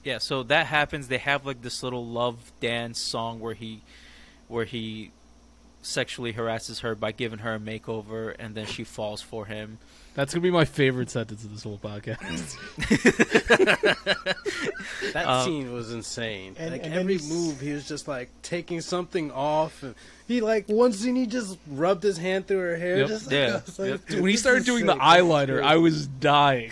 Yeah, so that happens. They have like this little love dance song where he sexually harasses her by giving her a makeover, and then she falls for him. That's gonna be my favorite sentence of this whole podcast. That scene was insane. And every move, he was just like taking something off. And he one scene he just rubbed his hand through her hair. Yep. Just Dude, when he started doing the eyeliner, I was dying.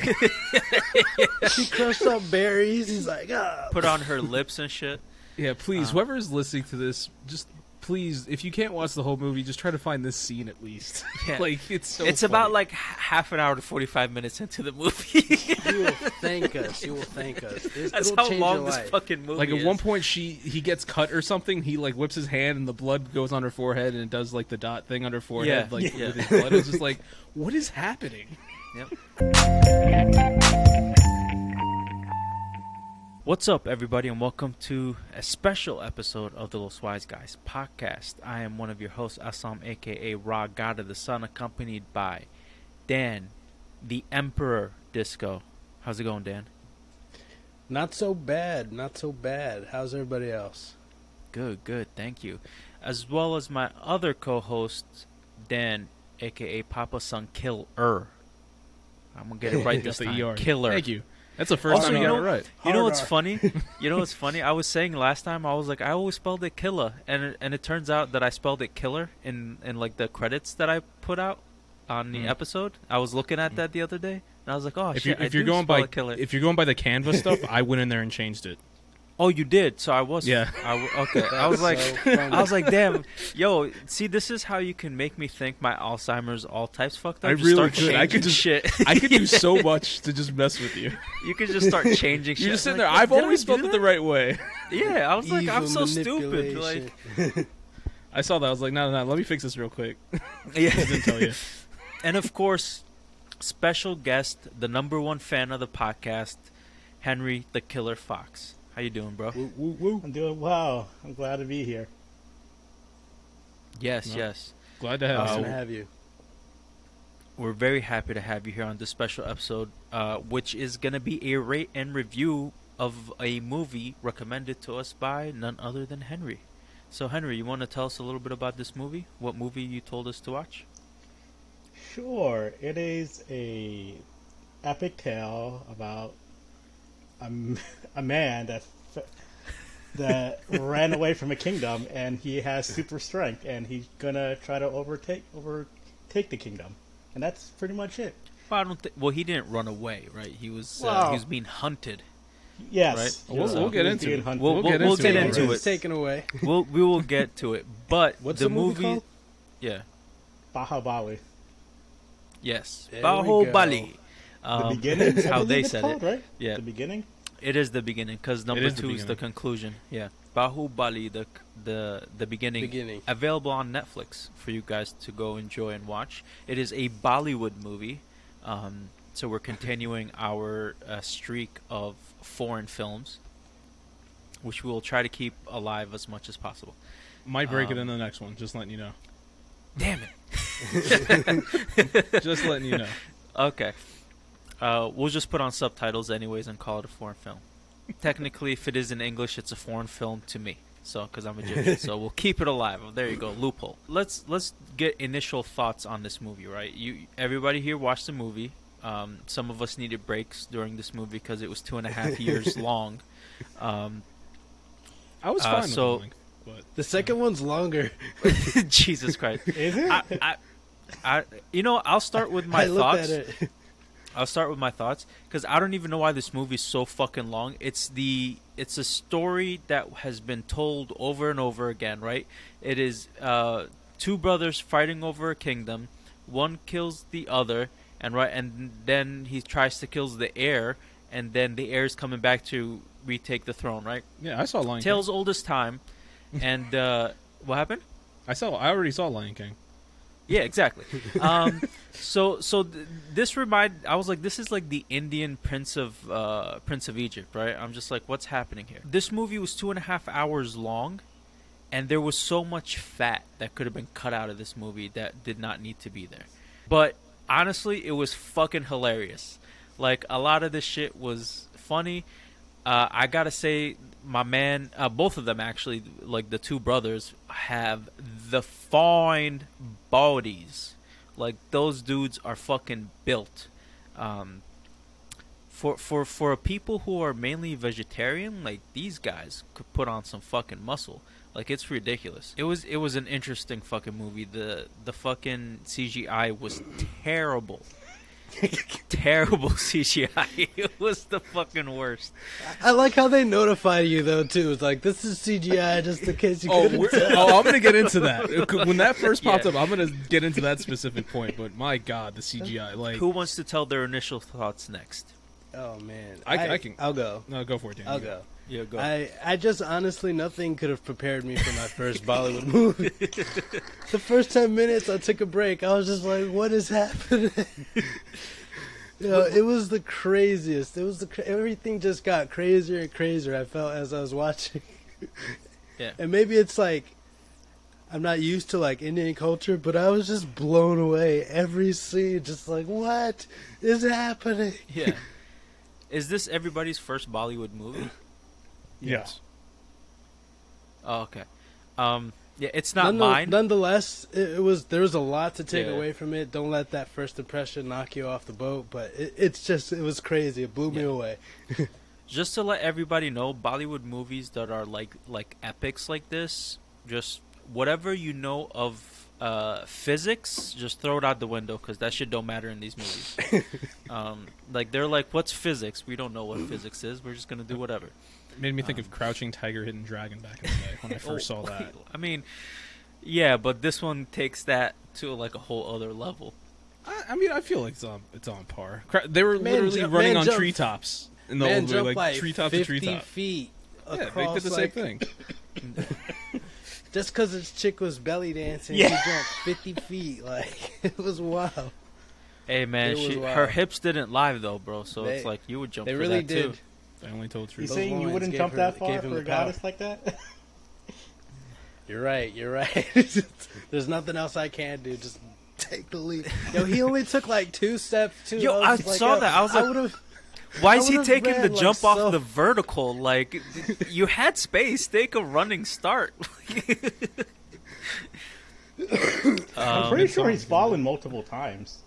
She crushed up berries. He's like, put on her lips and shit. Yeah, please, whoever is listening to this, just please, if you can't watch the whole movie, just try to find this scene at least. Yeah. It's funny. About half an hour to 45 minutes into the movie. You will thank us. That's how long this fucking movie is. At one point, he gets cut or something. He whips his hand and the blood goes on her forehead and it does the dot thing on her forehead with his blood. It's just what is happening? Yep. What's up, everybody, and welcome to a special episode of the Los Wise Guys podcast. I am one of your hosts, Eslam, a.k.a. Ra, God of the Sun, accompanied by Dan, the Emperor Disco. How's it going, Dan? Not so bad. How's everybody else? Good, thank you. As well as my other co-host, Dan, a.k.a. Papa Son Killer. I'm going to get it right this time. ER. Killer. Thank you. That's the first time you got it right. You know what's funny? I was saying last time, I was like, I always spelled it killer, and it turns out that I spelled it killer in the credits that I put out on the episode. I was looking at that the other day, and I was like, oh shit, if you're going by killer. If you're going by the Canva stuff, I went in there and changed it. Oh, you did? So I was. Yeah. Okay. I was like, damn, yo, see, this is how you can make me think my Alzheimer's all types fucked up. I just really start could. I could just shit. I could do so much to just mess with you. You could just start changing shit. You're just sitting there. I've always spelled it the right way. Yeah, I was like, I'm so stupid. I saw that. I was like, no, let me fix this real quick. Yeah, I didn't tell you. And of course, special guest, the #1 fan of the podcast, Henry the Killer Fox. How you doing, bro? Woo, woo, woo. I'm doing well. I'm glad to be here. Yes. Glad to have Awesome to have you. We're very happy to have you here on this special episode, which is going to be a rate and review of a movie recommended to us by none other than Henry. So, Henry, you want to tell us a little bit about this movie? What movie you told us to watch? Sure. It is a epic tale about a man that ran away from a kingdom, and he has super strength, and he's gonna try to overtake the kingdom, and that's pretty much it. Well, he didn't run away, right? He was being hunted. Yes, right? We'll get into it. We'll get into it. It's taken away. We will get to it. But what's the movie called? Yeah. Bahubali. Yes, There Bahubali. The beginning. That's how they it's said called, it. Right? Yeah, The beginning. it is the beginning because number the 2 is the conclusion. Yeah, Bahubali, the beginning. Available on Netflix for you guys to go enjoy and watch. It is a Bollywood movie, so we're continuing our streak of foreign films, which we will try to keep alive as much as possible. Might break it in the next one. Just letting you know. Damn it! Just letting you know. Okay. We'll just put on subtitles anyways and call it a foreign film. Technically, if it is in English, it's a foreign film to me. So, because I'm Egyptian, so we'll keep it alive. There you go, loophole. Let's get initial thoughts on this movie, right? Everybody here watched the movie. Some of us needed breaks during this movie because it was 2.5 years long. I was fine with the length, but The second one's longer. Jesus Christ! Is it? I'll start with my I looked thoughts. at it. I'll start with my thoughts because I don't even know why this movie is so fucking long. It's a story that has been told over and over again, right? It is 2 brothers fighting over a kingdom. One kills the other, and then he tries to kill the heir, and then the heir is coming back to retake the throne, right? yeah, I saw Lion Tales King. old as time, and what happened? I already saw Lion King. Yeah, exactly. I was like, this is like the Indian Prince of Egypt, right? I'm just like, what's happening here? This movie was 2.5 hours long, and there was so much fat that could have been cut out of this movie that did not need to be there. But honestly, it was fucking hilarious. Like, a lot of this shit was funny. I gotta say, my man, both of them actually, like the two brothers, have the fine bodies. Like those dudes are fucking built. For people who are mainly vegetarian, like these guys could put on some fucking muscle. Like it's ridiculous. It was an interesting fucking movie. The fucking CGI was terrible. Terrible CGI. It was the fucking worst. I like how they notify you though too. It's like this is CGI just in case you couldn't tell. I'm gonna get into that. When that first popped up, I'm gonna get into that specific point. But my God, the CGI. Like, who wants to tell their initial thoughts next? Oh man, I can. I'll go. No, go for it, Dan. I'll go. Yeah, go. I just honestly nothing could have prepared me for my first Bollywood movie. The first 10 minutes, I took a break. I was just like, "What is happening?" It was the craziest. It was everything just got crazier and crazier. I felt as I was watching. Yeah. And maybe it's like I'm not used to like Indian culture, but I was just blown away every scene. Just like, what is happening? Yeah. Is this everybody's first Bollywood movie? Yes. Oh, okay. Yeah, it's not mine. Nonetheless, there was a lot to take away from it. Don't let that first impression knock you off the boat. But it was crazy. It blew me away. Just to let everybody know, Bollywood movies that are like epics like this, just whatever you know of physics, just throw it out the window because that shit don't matter in these movies. Like they're like, what's physics? We don't know what physics is. We're just gonna do whatever. It made me think of Crouching Tiger, Hidden Dragon back in the day when I first saw that. I mean, yeah, but this one takes that to like a whole other level. I mean, I feel like it's on par. They were literally running on treetops in the old movie, like treetop to treetop. Feet yeah, they did the same thing. Just because this chick was belly dancing, she jumped 50 feet. Like, it was wild. Hey, man, her hips didn't lie, though, bro. So it's like you would jump for really that, did. too. I only told truth. You saying you wouldn't jump that far for a goddess like that? You're right. There's nothing else I can do. Just take the leap. Yo, he only took like 2 steps, too. Yo, I saw that. I was like, why is he taking the jump off the vertical? Like, you had space. Take a running start. I'm pretty sure he's fallen multiple times.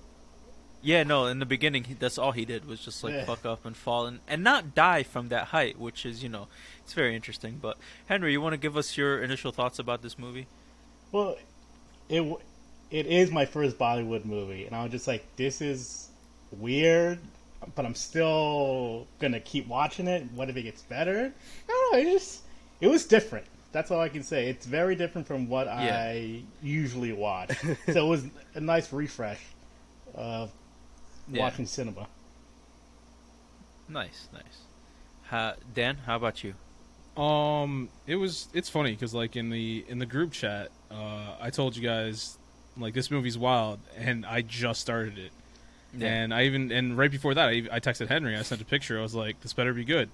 Yeah, no, in the beginning, that's all he did was just, like, fuck up and fall and not die from that height, which is, it's very interesting. But, Henry, you want to give us your initial thoughts about this movie? Well, it is my first Bollywood movie, and I was just like, this is weird, but I'm still going to keep watching it. What if it gets better? I don't know, it was different. That's all I can say. It's very different from what I usually watch. So it was a nice refresh of watching cinema. Nice. Dan, how about you? It's funny because like in the group chat, I told you guys like this movie's wild, and I just started it, and right before that, I texted Henry. I sent a picture. I was like, "This better be good,"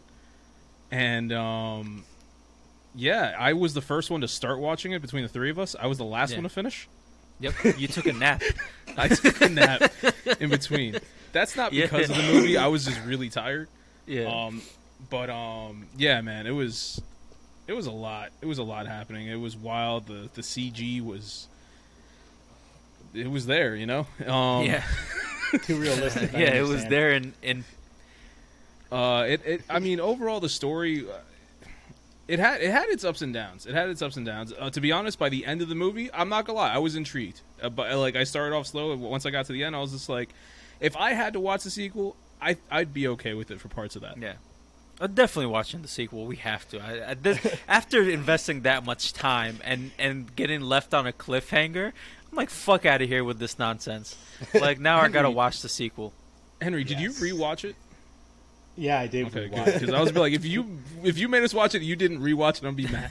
and I was the first one to start watching it between the three of us. I was the last one to finish. Yep, you took a nap. I took a nap in between. That's not because of the movie. I was just really tired. Yeah. Yeah, man, it was a lot. It was a lot happening. It was wild. The CG was there, Too realistic. Yeah, it was there in I mean, overall the story it had its ups and downs. To be honest, by the end of the movie, I'm not gonna lie, I was intrigued. But like, I started off slow. Once I got to the end, I was just like, if I had to watch the sequel, I'd be okay with it for parts of that. Yeah, I'm definitely watching the sequel. We have to. After investing that much time and getting left on a cliffhanger, I'm like, fuck out of here with this nonsense. Like, now I gotta watch the sequel. Henry, did you rewatch it? Yeah, I did. Okay, good. Because I was like, if you made us watch it, and you didn't rewatch it, I'd be mad.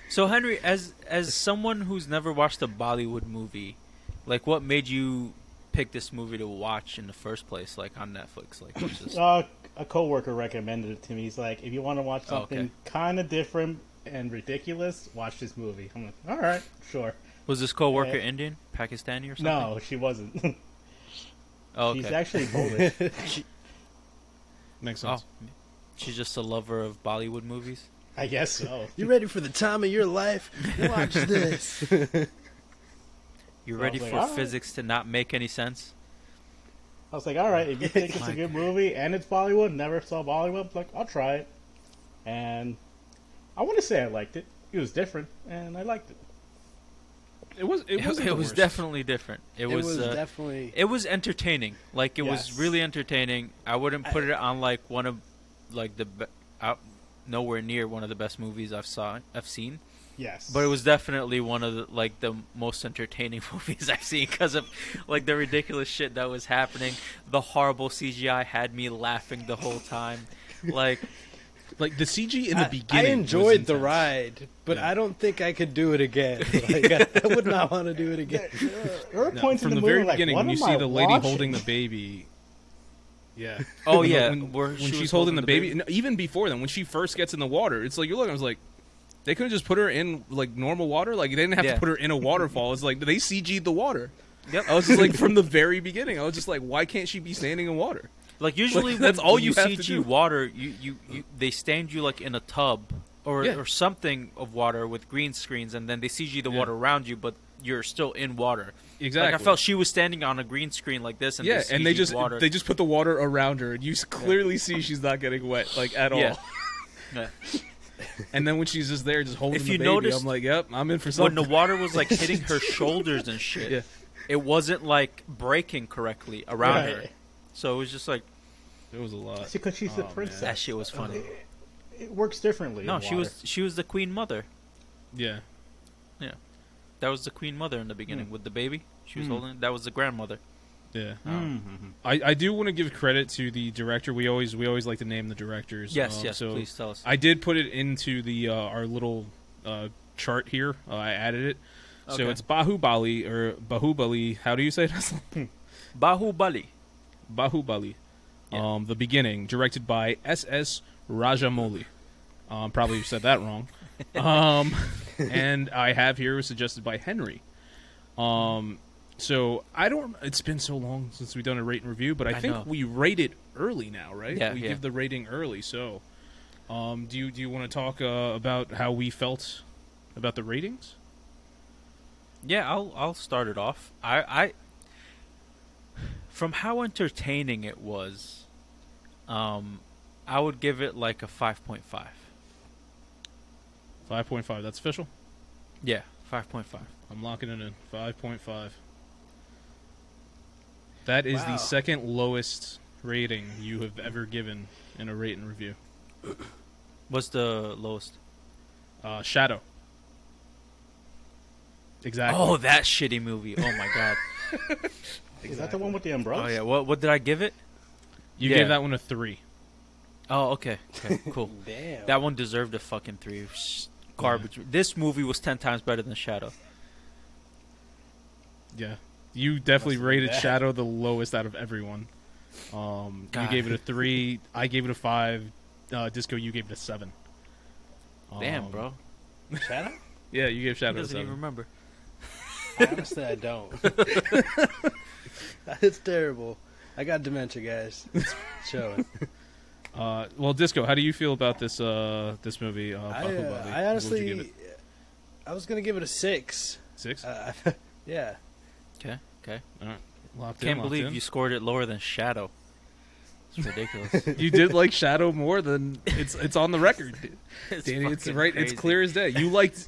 So Henry, as someone who's never watched a Bollywood movie, like, what made you pick this movie to watch in the first place, like on Netflix? Like, what's this? A coworker recommended it to me. He's like, if you want to watch something kind of different and ridiculous, watch this movie. I'm like, all right, sure. Was this coworker Indian, Pakistani, or something? No, she wasn't. Oh, okay. She's actually Polish. Makes sense. Oh, she's just a lover of Bollywood movies. I guess so. You ready for the time of your life? Watch this. You So ready I was for like, all right. physics to not make any sense? I was like, all right, if you think it's a good movie and it's Bollywood, never saw Bollywood, like, I'll try it. And I want to say I liked it. It was different, and I liked it. It was definitely different. It was definitely. It was entertaining. Like, it was Yes. really entertaining. I wouldn't put it on like one of like nowhere near one of the best movies I've seen. Yes. But it was definitely one of the most entertaining movies I've seen because of like the ridiculous shit that was happening. The horrible CGI had me laughing the whole time. Like the CG in the beginning. I enjoyed the intense. ride, but Yeah. I don't think I could do it again. Like, I would not want to do it again. there were No, points from in the the movie very like, beginning what when you am see I the lady watching? holding the baby. Yeah. Oh, yeah, when where she she's was holding the baby. baby. No, even before then, when she first gets in the water, it's like you're looking. I was like, they couldn't just put her in like normal water. Like they didn't have Yeah. to put her in a waterfall. It's like they CG'd the water. Yep. I was just like from the very beginning. I was just like, why can't she be standing in water? Like usually Like, that's when, all when you have to CG do. water, you they stand you like in a tub or Yeah. or something of water with green screens, and then they CG the Yeah. water around you, but you're still in water. Exactly. Like I felt she was standing on a green screen like this, and yeah, they and they CG'd just water. they just put the water around her, and you clearly see she's not getting wet like at all. Yeah. Yeah. And then when she's just there, just holding If the you baby, notice- I'm like, yep, I'm in for When something. the water was like hitting her shoulders and shit, Yeah. it wasn't like breaking correctly around her. Right. So it was just like It was a lot. Because she's the Oh, man. princess. that shit was funny. It works differently. No, in she water. was the queen mother. Yeah. That was the queen mother in the beginning with the baby. She was Mm. holding. That was the grandmother. Yeah. Mhm. I do want to give credit to the director. We always like to name the directors. Yes, yes. So Please tell us. I did put it into the our little chart here. I added it. So Okay. it's Bahubali. How do you say it? Bahubali. Bahubali. Yeah. The beginning, directed by S.S. Rajamouli. Probably said that wrong. And I have here suggested by Henry. So I don't. It's been so long since we've done a rate and review, but I think know. we rate it early now, right? Yeah, we yeah. give the rating early. So, do you want to talk about how we felt about the ratings? Yeah, I'll start it off. I from how entertaining it was, I would give it like a 5.5. 5.5. That's official. Yeah, 5.5. I'm locking it in. 5.5. That is Wow. the second lowest rating you have ever given in a rate and review. What's the lowest? Shadow. Exactly. Oh, that shitty movie. Oh my god. Is that the one with the umbrellas? Oh yeah. What did I give it? You yeah. gave that one a 3. Oh, okay. Okay, cool. Damn. That one deserved a fucking 3. Garbage. This movie was 10 times better than Shadow. Yeah. You definitely Must be rated bad. Shadow the lowest out of everyone. You God. gave it a 3. I gave it a 5. Disco, you gave it a 7. Damn, bro. Shadow? Yeah, you gave He Shadow a doesn't 7. even remember. Honestly, I don't. It's terrible. I got dementia, guys. It's showing. Well, Disco, how do you feel about this this movie? Bahubali? I What would you give honestly, it? I was gonna give it a 6. 6? Yeah. Okay. Okay. All right. Locked in, Can't locked believe in. you scored it lower than Shadow. It's ridiculous. You did like Shadow more than it's on the record. It's Danny, it's fucking right. crazy. It's clear as day. You liked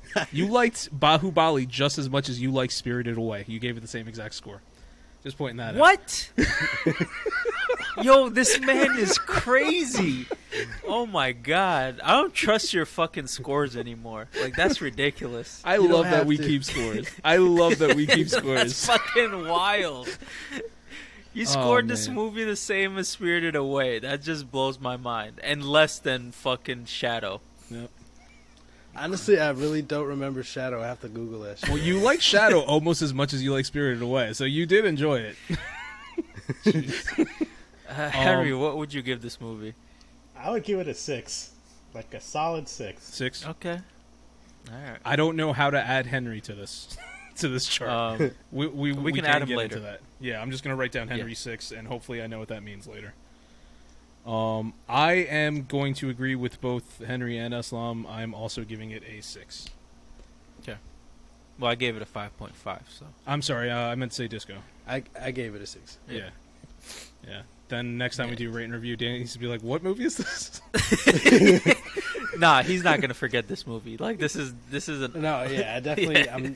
Bahubali just as much as you liked Spirited Away. You gave it the same exact score. Just pointing that out. What? Yo, this man is crazy. Oh my god. I don't trust your fucking scores anymore. Like, that's ridiculous. I You don't love that have we to. keep scores. I love that we keep That's scores. fucking wild. You scored this man. movie the same as Spirited Away. That just blows my mind. And less than fucking Shadow. Yep. Honestly, I really don't remember Shadow. I have to Google that shit. Well, you like Shadow almost as much as you like Spirited Away, so you did enjoy it. Henry, what would you give this movie? I would give it a 6. Like a solid 6. 6. Okay. Alright. I don't know how to add Henry to this chart. We can add him get later. into that. Yeah, I'm just gonna write down Henry Yeah. 6, and hopefully I know what that means later. I am going to agree with both Henry and Eslam. I'm also giving it a 6. Okay. Well, I gave it a 5.5. So I'm sorry, I meant to say Disco. I gave it a 6. Yeah. Then next time we do rate and review, Danny needs to be like, "What movie is this?" Nah, he's not gonna forget this movie. Like this is a No, yeah, definitely. Yeah.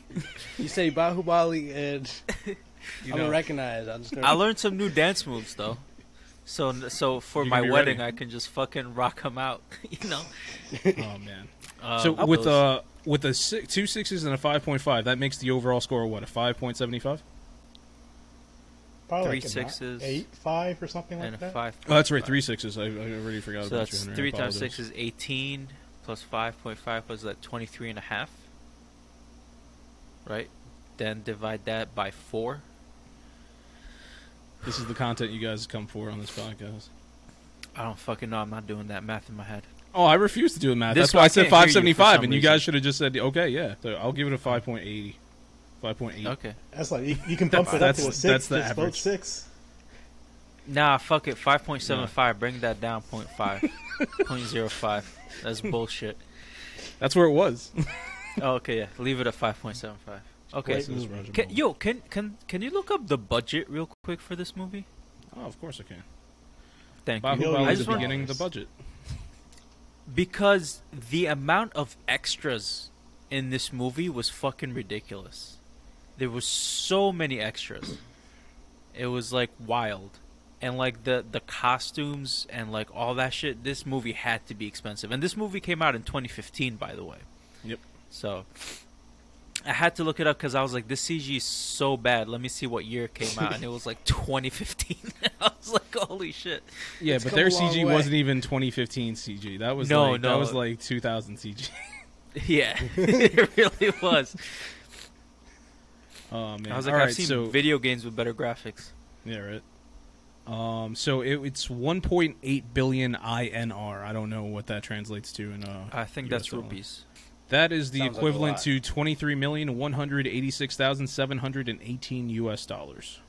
You say Bahubali, and You I'm know. gonna recognize. I learned some new dance moves though. So for You're my gonna be wedding, ready. I can just fucking rock them out. You know. Oh man. So with a 2 6s and a 5.5, that makes the overall score what, a 5.75? Probably 3 like 6s 8-5 or something and like a that. 5. Oh, that's right, 3 6s. I already forgot So about that's you. Henry. 3 I times apologize. 6 is 18 plus 5.5 was that 23 and a half. Right. Then divide that by 4. This is the content you guys come for on this podcast. I don't fucking know. I'm not doing that math in my head. Oh, I refuse to do the math. This That's why I said guy can't hear you for 5.75, some and you reason. guys should have just said, okay, yeah. So I'll give it a 5.80. 5.8. Okay. That's like you can bump it up to a 6. That's the just vote average. 6. Nah, fuck it. 5.75. Bring that down 0.5. 0.05. That's bullshit. That's where it was. Oh, okay, yeah. Leave it at 5.75. Okay. Great This is movie. Roger Can, Moore. yo, can you look up the budget real quick for this movie? Oh, of course I can. Thank you. Bahubali Millions I is just the want, beginning of the budget. because the amount of extras in this movie was fucking ridiculous. There was so many extras. It was like wild. And like the costumes and like all that shit, this movie had to be expensive. And this movie came out in 2015, by the way. Yep. So I had to look it up because I was like, this CG is so bad. Let me see what year it came out. And it was like 2015. I was like, holy shit. Yeah, It's but come their a long CG way. wasn't even 2015 CG. That was No, like, no. that was like 2000 CG. Yeah, it really was. Oh man. I was like, All I've right, seen so video games with better graphics. yeah, right. So it's 1.8 billion INR. I don't know what that translates to in I think US that's dollar. rupees. That is the Sounds like a equivalent lot. to 23,186,718 US dollars.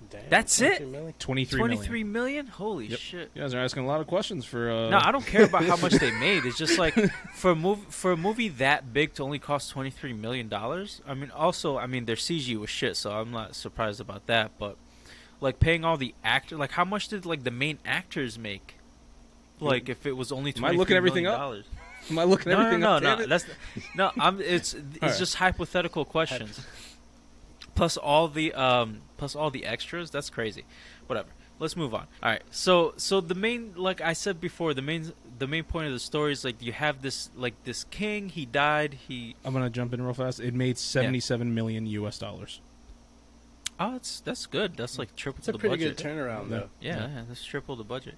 Damn, That's it? 23 million? 23 23 million. million? Holy Yep. shit. You guys are asking a lot of questions for. No, I don't care about how much they made. It's just like for a movie that big to only cost $23 million. I mean, also, I mean, their CG was shit, so I'm not surprised about that. But like paying all the actors, like how much did like the main actors make? Like if it was only Am I $23 looking everything million up? dollars. Am I looking No, everything no, up? no, Damn no. it? That's no. It's right. just hypothetical questions. Plus all the extras. That's crazy. Whatever. Let's move on. All right. So the main, like I said before, the main point of the story is like you have this king. He died. I'm gonna jump in real fast. It made 77 million US dollars. Oh, that's good. That's like triple It's a the pretty budget. good turnaround, though. Yeah, that's triple the budget.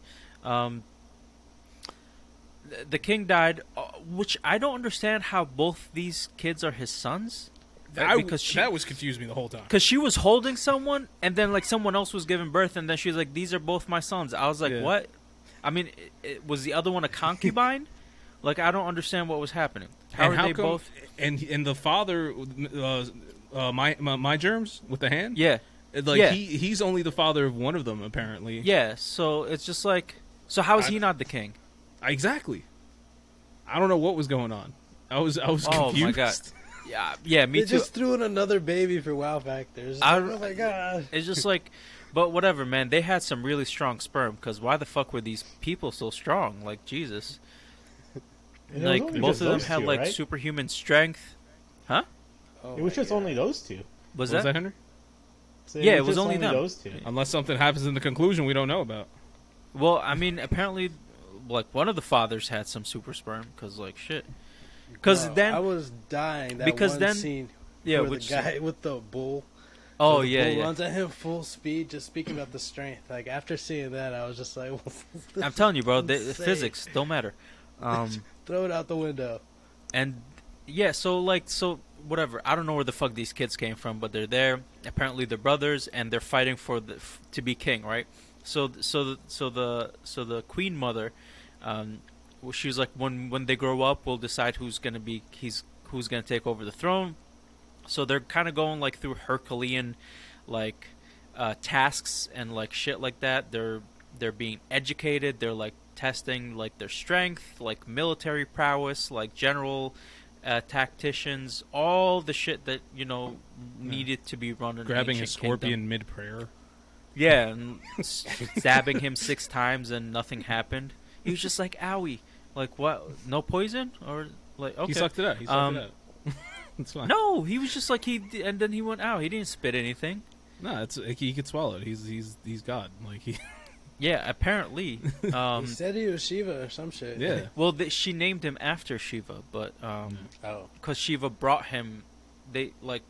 The king died, which I don't understand how both these kids are his sons. That was confused me the whole time. Because she was holding someone, and then like someone else was giving birth, and then she was like, "These are both my sons." I was like, Yeah. "What?" I mean, was the other one a concubine? Like, I don't understand what was happening. How And are they come, both? And the father, my germs with the hand. Yeah, Like Yeah. he's only the father of one of them apparently. yeah. So it's just like, so how is he not the king? Exactly. I don't know what was going on. I was Oh confused. my god. Yeah, me They too. just threw in another baby for wow factors. I- Oh my god. It's just like, but whatever, man. They had some really strong sperm. Because why the fuck were these people so strong? Like Jesus. And it was Like only both just of them those had two, like right? superhuman strength. Huh? Oh It was my just God. only those two. Was What was that? that, Henry? So Yeah, it was just only them. those two. Unless something happens in the conclusion we don't know about. Well, I mean, apparently, like one of the fathers had some super sperm. Because like shit. Because Bro, then, I was dying. That because one then- scene yeah, where which the guy with the bull. oh where the yeah, bull yeah. runs at him full speed. Just speaking about the strength. Like after seeing that, I was just like, I'm telling you, bro. The insane. physics don't matter. throw it out the window. And yeah, so whatever. I don't know where the fuck these kids came from, but they're there. Apparently, they're brothers, and they're fighting for to be king, right? So the queen mother, well, she was like, when they grow up, we'll decide who's gonna take over the throne. So they're kind of going like through Herculean, like tasks and like shit like that. They're they're being educated. They're like testing like their strength, like military prowess, like general tacticians, all the shit that needed to be run in Grabbing a ancient scorpion kingdom. mid-prayer. Yeah, and stabbing him 6 times and nothing happened. He was just like, owie. Like, what? No poison? Or, like, okay. He sucked it out. He sucked it out. It's fine. No, he was just like, and then he went out. He didn't spit anything. No, it's he could swallow it. He's God. Like, he... Yeah, apparently. He said he was Shiva or some shit. Yeah. Well, she named him after Shiva, but, because Shiva brought him,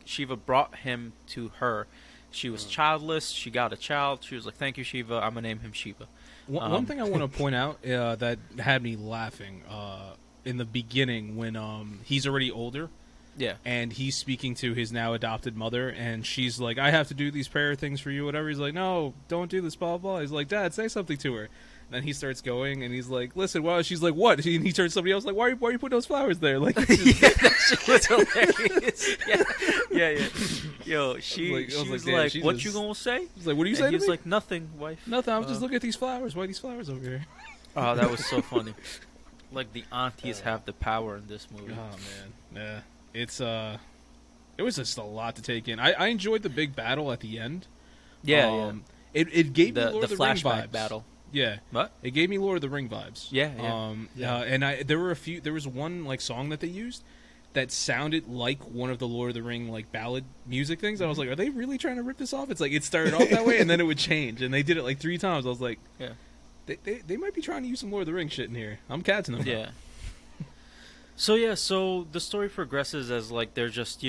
Shiva brought him to her. She was childless. She got a child. She was like, "Thank you, Shiva. I'm gonna name him Shiva." One thing I want to point out that had me laughing in the beginning when he's already older, yeah, and he's speaking to his now adopted mother, and she's like, "I have to do these prayer things for you, whatever." He's like, "No, don't do this, blah blah." He's like, "Dad, say something to her." And then he starts going, and he's like, "Listen, well," she's like, "What?" And he turns to somebody else, like, "Why are you putting those flowers there?" Like, yeah, that shit was hilarious. Yeah. Yo, she was like, "What you gonna say?" He's like, "What are you saying?" He was to me? like, "Nothing, wife." "Nothing. I'm just looking at these flowers. Why are these flowers over here?" Oh, that was so funny. Like the aunties have the power in this movie. Oh man, yeah, it was just a lot to take in. I enjoyed the big battle at the end. Yeah. It gave me The Lord of the Ring flashback vibes. battle. Yeah, What? it gave me Lord of the Ring vibes. Yeah. And there was one like song that they used that sounded like one of the Lord of the Ring like ballad music things. I was like, are they really trying to rip this off? It's like it started off that way and then it would change, and they did it like 3 times. I was like, Yeah. They might be trying to use some Lord of the Ring shit in here. I'm catching them. Yeah. So the story progresses as like they're just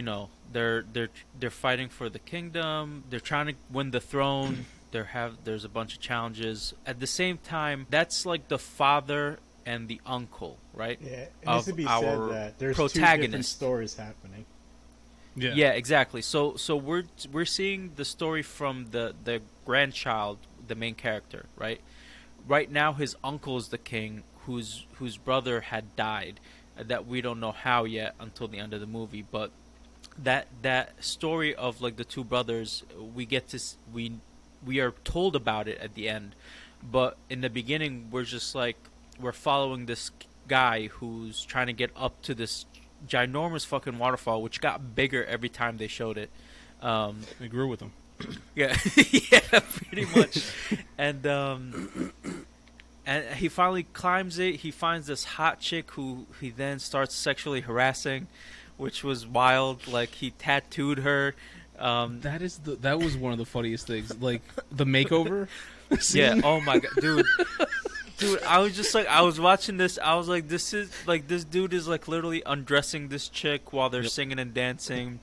they're fighting for the kingdom. They're trying to win the throne. There's a bunch of challenges. At the same time, that's like the father and the uncle, right? Yeah, it needs to be said that there's 2 different stories happening. Yeah, exactly. So we're seeing the story from the grandchild, the main character, right? Right now, his uncle is the king, whose brother had died, that we don't know how yet until the end of the movie. But that story of like the 2 brothers, we are told about it at the end, but in the beginning we're following this guy who's trying to get up to this ginormous fucking waterfall, which got bigger every time they showed it. They grew with him. Yeah, yeah, pretty much. And he finally climbs it. He finds this hot chick who he then starts sexually harassing, which was wild. Like he tattooed her. That was one of the funniest things. Like the makeover. Yeah. Oh my god, dude. I was just like, I was watching this. I was like, this dude is like literally undressing this chick while they're singing and dancing,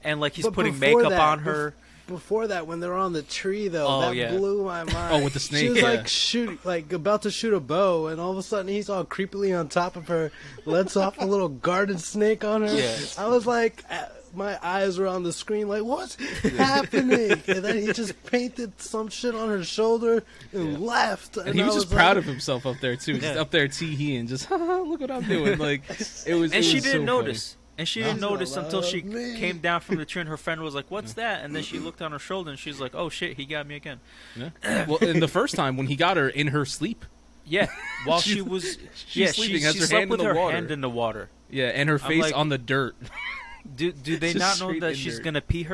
and like he's putting makeup on her. Before that, when they were on the tree, though, blew my mind. Oh, with the snake. She was like about to shoot a bow, and all of a sudden he's all creepily on top of her, lets off a little garden snake on her. Yeah. I was like, my eyes were on the screen, like, what's happening? And then he just painted some shit on her shoulder and left. And he was just proud of himself up there too, just up there tee-heeing, just look what I'm doing. Like it was. And she didn't so notice. Funny. And she didn't notice until she came down from the tree, and her friend was like, "What's that?" And then she looked on her shoulder, and she's like, "Oh shit, he got me again." Yeah. Well, in the first time when he got her in her sleep. Yeah, while she sleeping, has her slept hand with in the her water. hand in the water. Yeah, and her face on the dirt. Do they Just not know straight that in she's dirt. gonna pee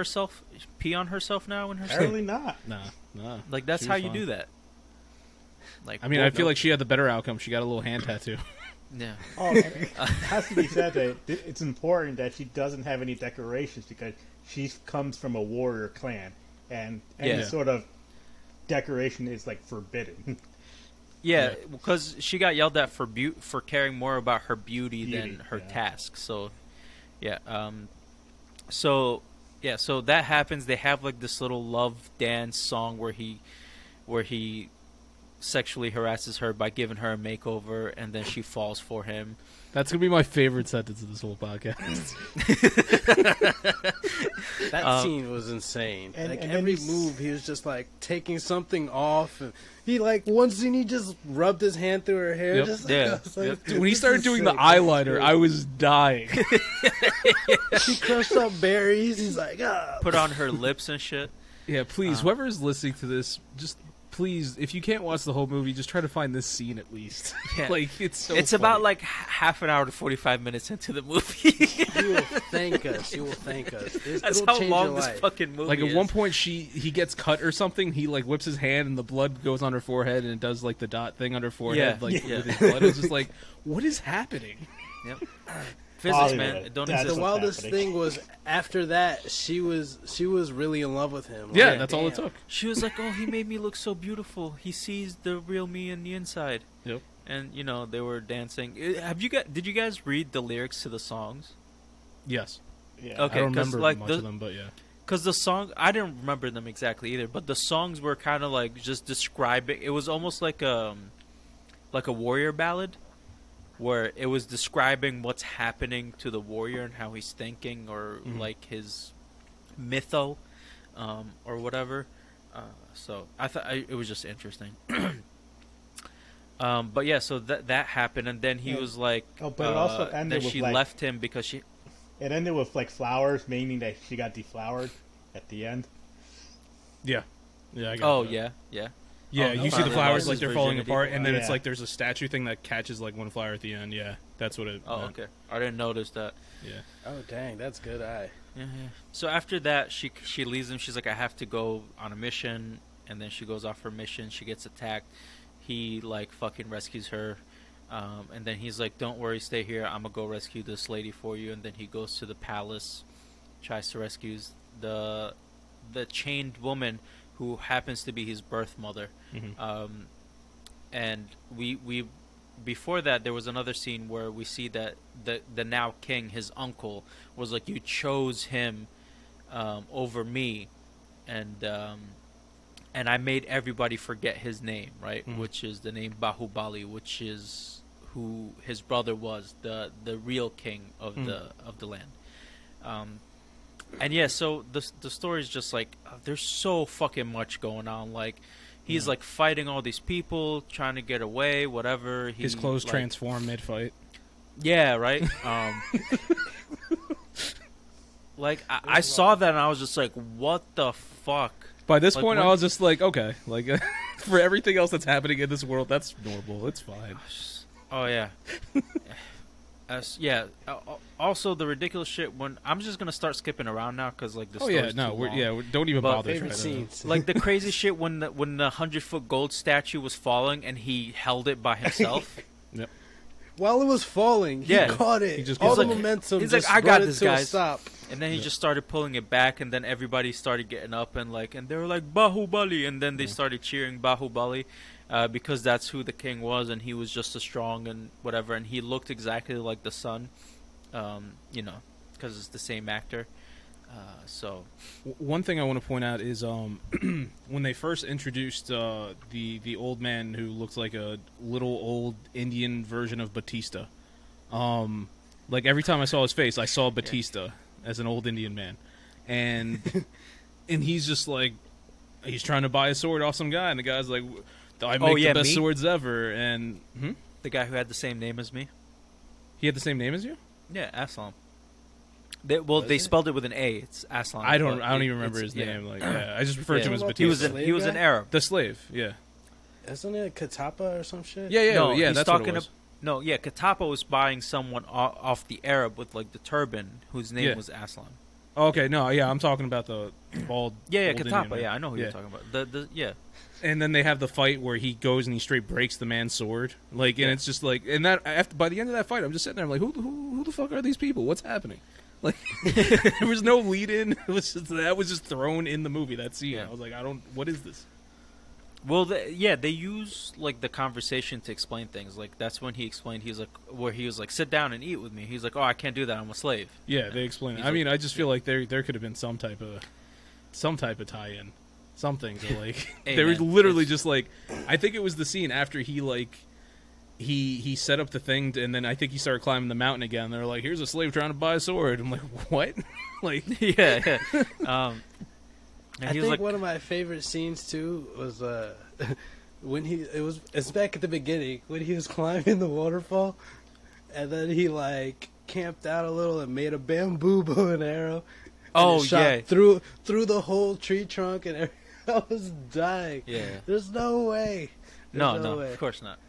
on herself now in her sleep? Apparently not. Nah. Like that's She how was you fine. do that. Like I mean, I feel like she had the better outcome. She got a little hand tattoo. Yeah. Oh, and it has to be said that it's important that she doesn't have any decorations because she comes from a warrior clan, and any sort of decoration is like forbidden. Yeah, because she got yelled at for caring more about her beauty than her task. So, so that happens. They have like this little love dance song where he sexually harasses her by giving her a makeover, and then she falls for him. That's gonna be my favorite sentence of this whole podcast. That scene was insane. And every move, he was just like taking something off. And he one scene, he just rubbed his hand through her hair. Yep. Just Dude, when he started doing the eyeliner, I was dying. She crushed up berries. He's like, put on her lips and shit. Yeah, please, whoever is listening to this, just please, if you can't watch the whole movie, just try to find this scene at least. Yeah. Like, it's so It's funny. about like half an hour to 45 minutes into the movie. You will thank us. You will thank us. That's It'll how change long your this life. fucking movie Like, at is. one point, he gets cut or something. He, like, whips his hand, and the blood goes on her forehead, and it does, like, the dot thing on her forehead, Yeah. like, Yeah. with his blood. It's just like, what is happening? Yep. Physics, Hollywood. man. It don't That's exist. The what's wildest happening. thing was after that she was really in love with him. Yeah, Like, that's all it damn. took. She was like, "Oh, he made me look so beautiful. He sees the real me in the inside." Yep. And you know they were dancing. Did you guys read the lyrics to the songs? Yes. Yeah. Okay. I don't 'cause, remember like, much the- of them, but yeah. Because the song, I didn't remember them exactly either, but the songs were kind of like just describing. It was almost like a warrior ballad, where it was describing what's happening to the warrior and how he's thinking, or like his mytho, or whatever. So I thought it was just interesting. But yeah, so that happened, and then he Yeah. was like, Oh, but it also ended that with, she like- left him because she. It ended with like flowers, meaning that she got deflowered at the end. Yeah. Yeah, I got Oh that. yeah, yeah. Yeah, Oh, no. you see the Finally flowers lost like his they're falling virginity. apart, and then Yeah. it's like there's a statue thing that catches like one flower at the end. Yeah, that's what it. Oh, meant. okay. I didn't notice that. Yeah. Oh dang, that's good eye. Yeah. So after that, she leaves him. She's like, I have to go on a mission, and then she goes off her mission. She gets attacked. He like fucking rescues her, and then he's like, "Don't worry, stay here. I'm gonna go rescue this lady for you." And then he goes to the palace, tries to rescue the chained woman who happens to be his birth mother. Mhm. And we before that there was another scene where we see that the now king, his uncle, was like, you chose him over me, and I made everybody forget his name, right? Mhm. Which is the name Bahubali, which is who his brother was, the real king of the land. And yeah, so the story is just like, there's so fucking much going on. Like, he's like fighting all these people, trying to get away, whatever. His clothes like, transform mid-fight. Yeah, right. Like I saw that and I was just like, what the fuck? By this Like, point, when- I was just like, okay, like for everything else that's happening in this world, that's normal. It's fine. Oh yeah. Yeah. Also, the ridiculous shit when I'm just gonna start skipping around now because like the Oh story's yeah, no, too long. don't even But bother. Favorite trying to- scenes. Like the crazy shit when the 100-foot gold statue was falling and he held it by himself. Yep. While it was falling, he Yeah. caught it. He just all goes the like- momentum. he's like, just "I got brought it this, to a guys." Stop. And then he just started pulling it back, and then everybody started getting up and they were like Bahubali, and then they started cheering Bahubali because that's who the king was, and he was just as strong and whatever, and he looked exactly like the son, you know, because it's the same actor. So One thing I want to point out is when they first introduced the old man who looks like a little old Indian version of Batista. Like every time I saw his face, I saw Batista as an old Indian man, and he's just like he's trying to buy a sword off some guy, and the guy's like, "I make the best me? swords ever." And the guy who had the same name as me, he had the same name as you. yeah, Aslam. They spelled it with an A. It's Aslam. I don't but even remember it's- his yeah. name. Like I just referred to him as Yeah. Batista. He was an Arab. The slave. Yeah. Isn't it Katapa or some shit? Yeah. No, Yeah. he's That's talking what it was. No, yeah, Katapa was buying someone off the Arab with like the turban, whose name Yeah. was Aslam. Oh, okay, no, yeah, I'm talking about the bald. Yeah, old Indian Katapa. man. Yeah, I know who you're talking about. Yeah, And then they have the fight where he goes and he straight breaks the man's sword. Like, and Yeah. it's just like, and that after by the end of that fight, I'm just sitting there, I'm like, who the fuck are these people? What's happening? Like, there was no lead in. It was just that was just thrown in the movie. That scene. Yeah. I was like, what is this? Well, they use like the conversation to explain things. Like that's when he explained. He was like, sit down and eat with me. He's like, oh, I can't do that. I'm a slave. Yeah, they explain it. He's I like- mean, I just feel like there could have been some type of tie-in, something to like. Hey, they were man, literally it's- just like, I think it was the scene after he like. He set up the thing, and then I think he started climbing the mountain again. They're like, "Here's a slave trying to buy a sword." I'm like, "What?" Like, yeah. And I he think was like, one of my favorite scenes too was when it's back at the beginning when he was climbing the waterfall, and then he like camped out a little and made a bamboo bow and arrow. And oh it shot yeah. through the whole tree trunk and everything. I was dying. Yeah. There's no way. No, There's no, way. of course not.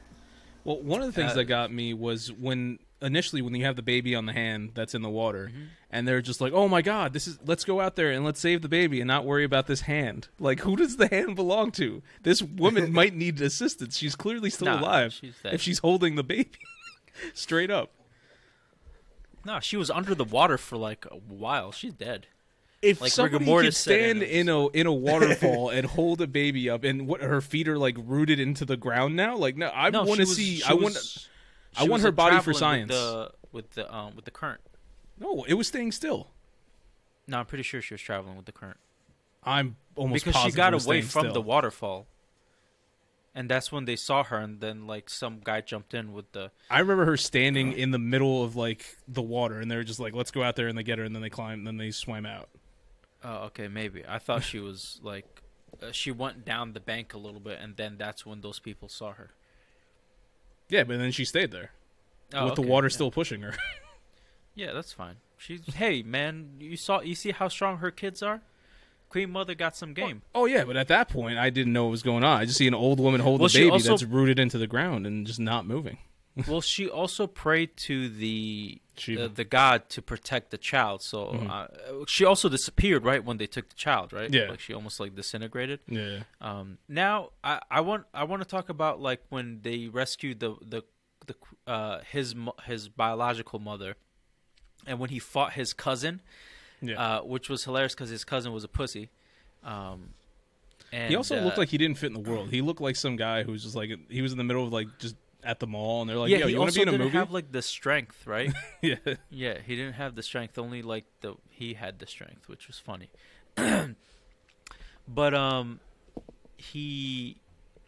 Well, one of the things that got me was when you have the baby on the hand that's in the water, and they're just like, "Oh my God, let's go out there and let's save the baby and not worry about this hand." Like, who does the hand belong to? This woman might need assistance. She's clearly still alive if she's holding the baby. Straight up. No, she was under the water for like a while. She's dead. If like somebody could stand in a waterfall and hold a baby up, and what her feet are like rooted into the ground now, like no, I want to see. I want her body for science. With the current. No, it was staying still. No, I'm pretty sure she was traveling with the current. I'm almost because she positive got it was away staying from still. the waterfall, and that's when they saw her, and then like some guy jumped in with the. I remember her standing in the middle of like the water, and they were just like, "Let's go out there," and they get her, and then they climb, and then they swam out. Oh, okay, maybe. I thought she was like, she went down the bank a little bit, and then that's when those people saw her. Yeah, but then she stayed there with the okay, water still pushing her. Yeah, that's fine. Hey man, you see how strong her kids are? Queen Mother got some game. Oh yeah, but at that point, I didn't know what was going on. I just see an old woman hold a Well, baby that's rooted into the ground and just not moving. Well, she also prayed to the god to protect the child. So she also disappeared right when they took the child, right? Yeah, like she almost like disintegrated. Yeah. Now I want to talk about like when they rescued his biological mother, and when he fought his cousin, which was hilarious because his cousin was a pussy. And he also looked like he didn't fit in the world. He looked like some guy who was just like he was in the middle of like just at the mall, and they're like, "Yo, you want to be in a movie?" He also didn't have like the strength, right? Yeah, yeah, he didn't have the strength. Only like he had the strength, which was funny. But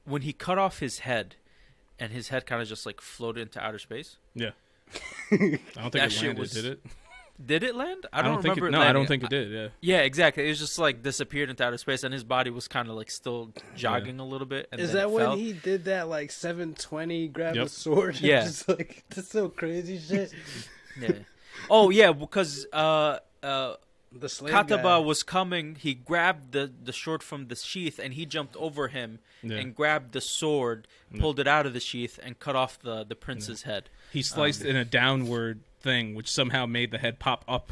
when he cut off his head, and his head kind of just like floated into outer space. Yeah, I don't think it landed. Did it? Did it land? I don't remember. No, I don't think it did. Yeah. Yeah, exactly. It was just like disappeared into outer space, and his body was kind of like still jogging a little bit. And is then that it when fell. he did that like 720 grab a sword? Yeah, just like that's so crazy shit. Yeah. Oh yeah, because the slave Kataba guy was coming. He grabbed the sword from the sheath, and he jumped over him and grabbed the sword, pulled it out of the sheath, and cut off the prince's head. He sliced in a downward thing, which somehow made the head pop up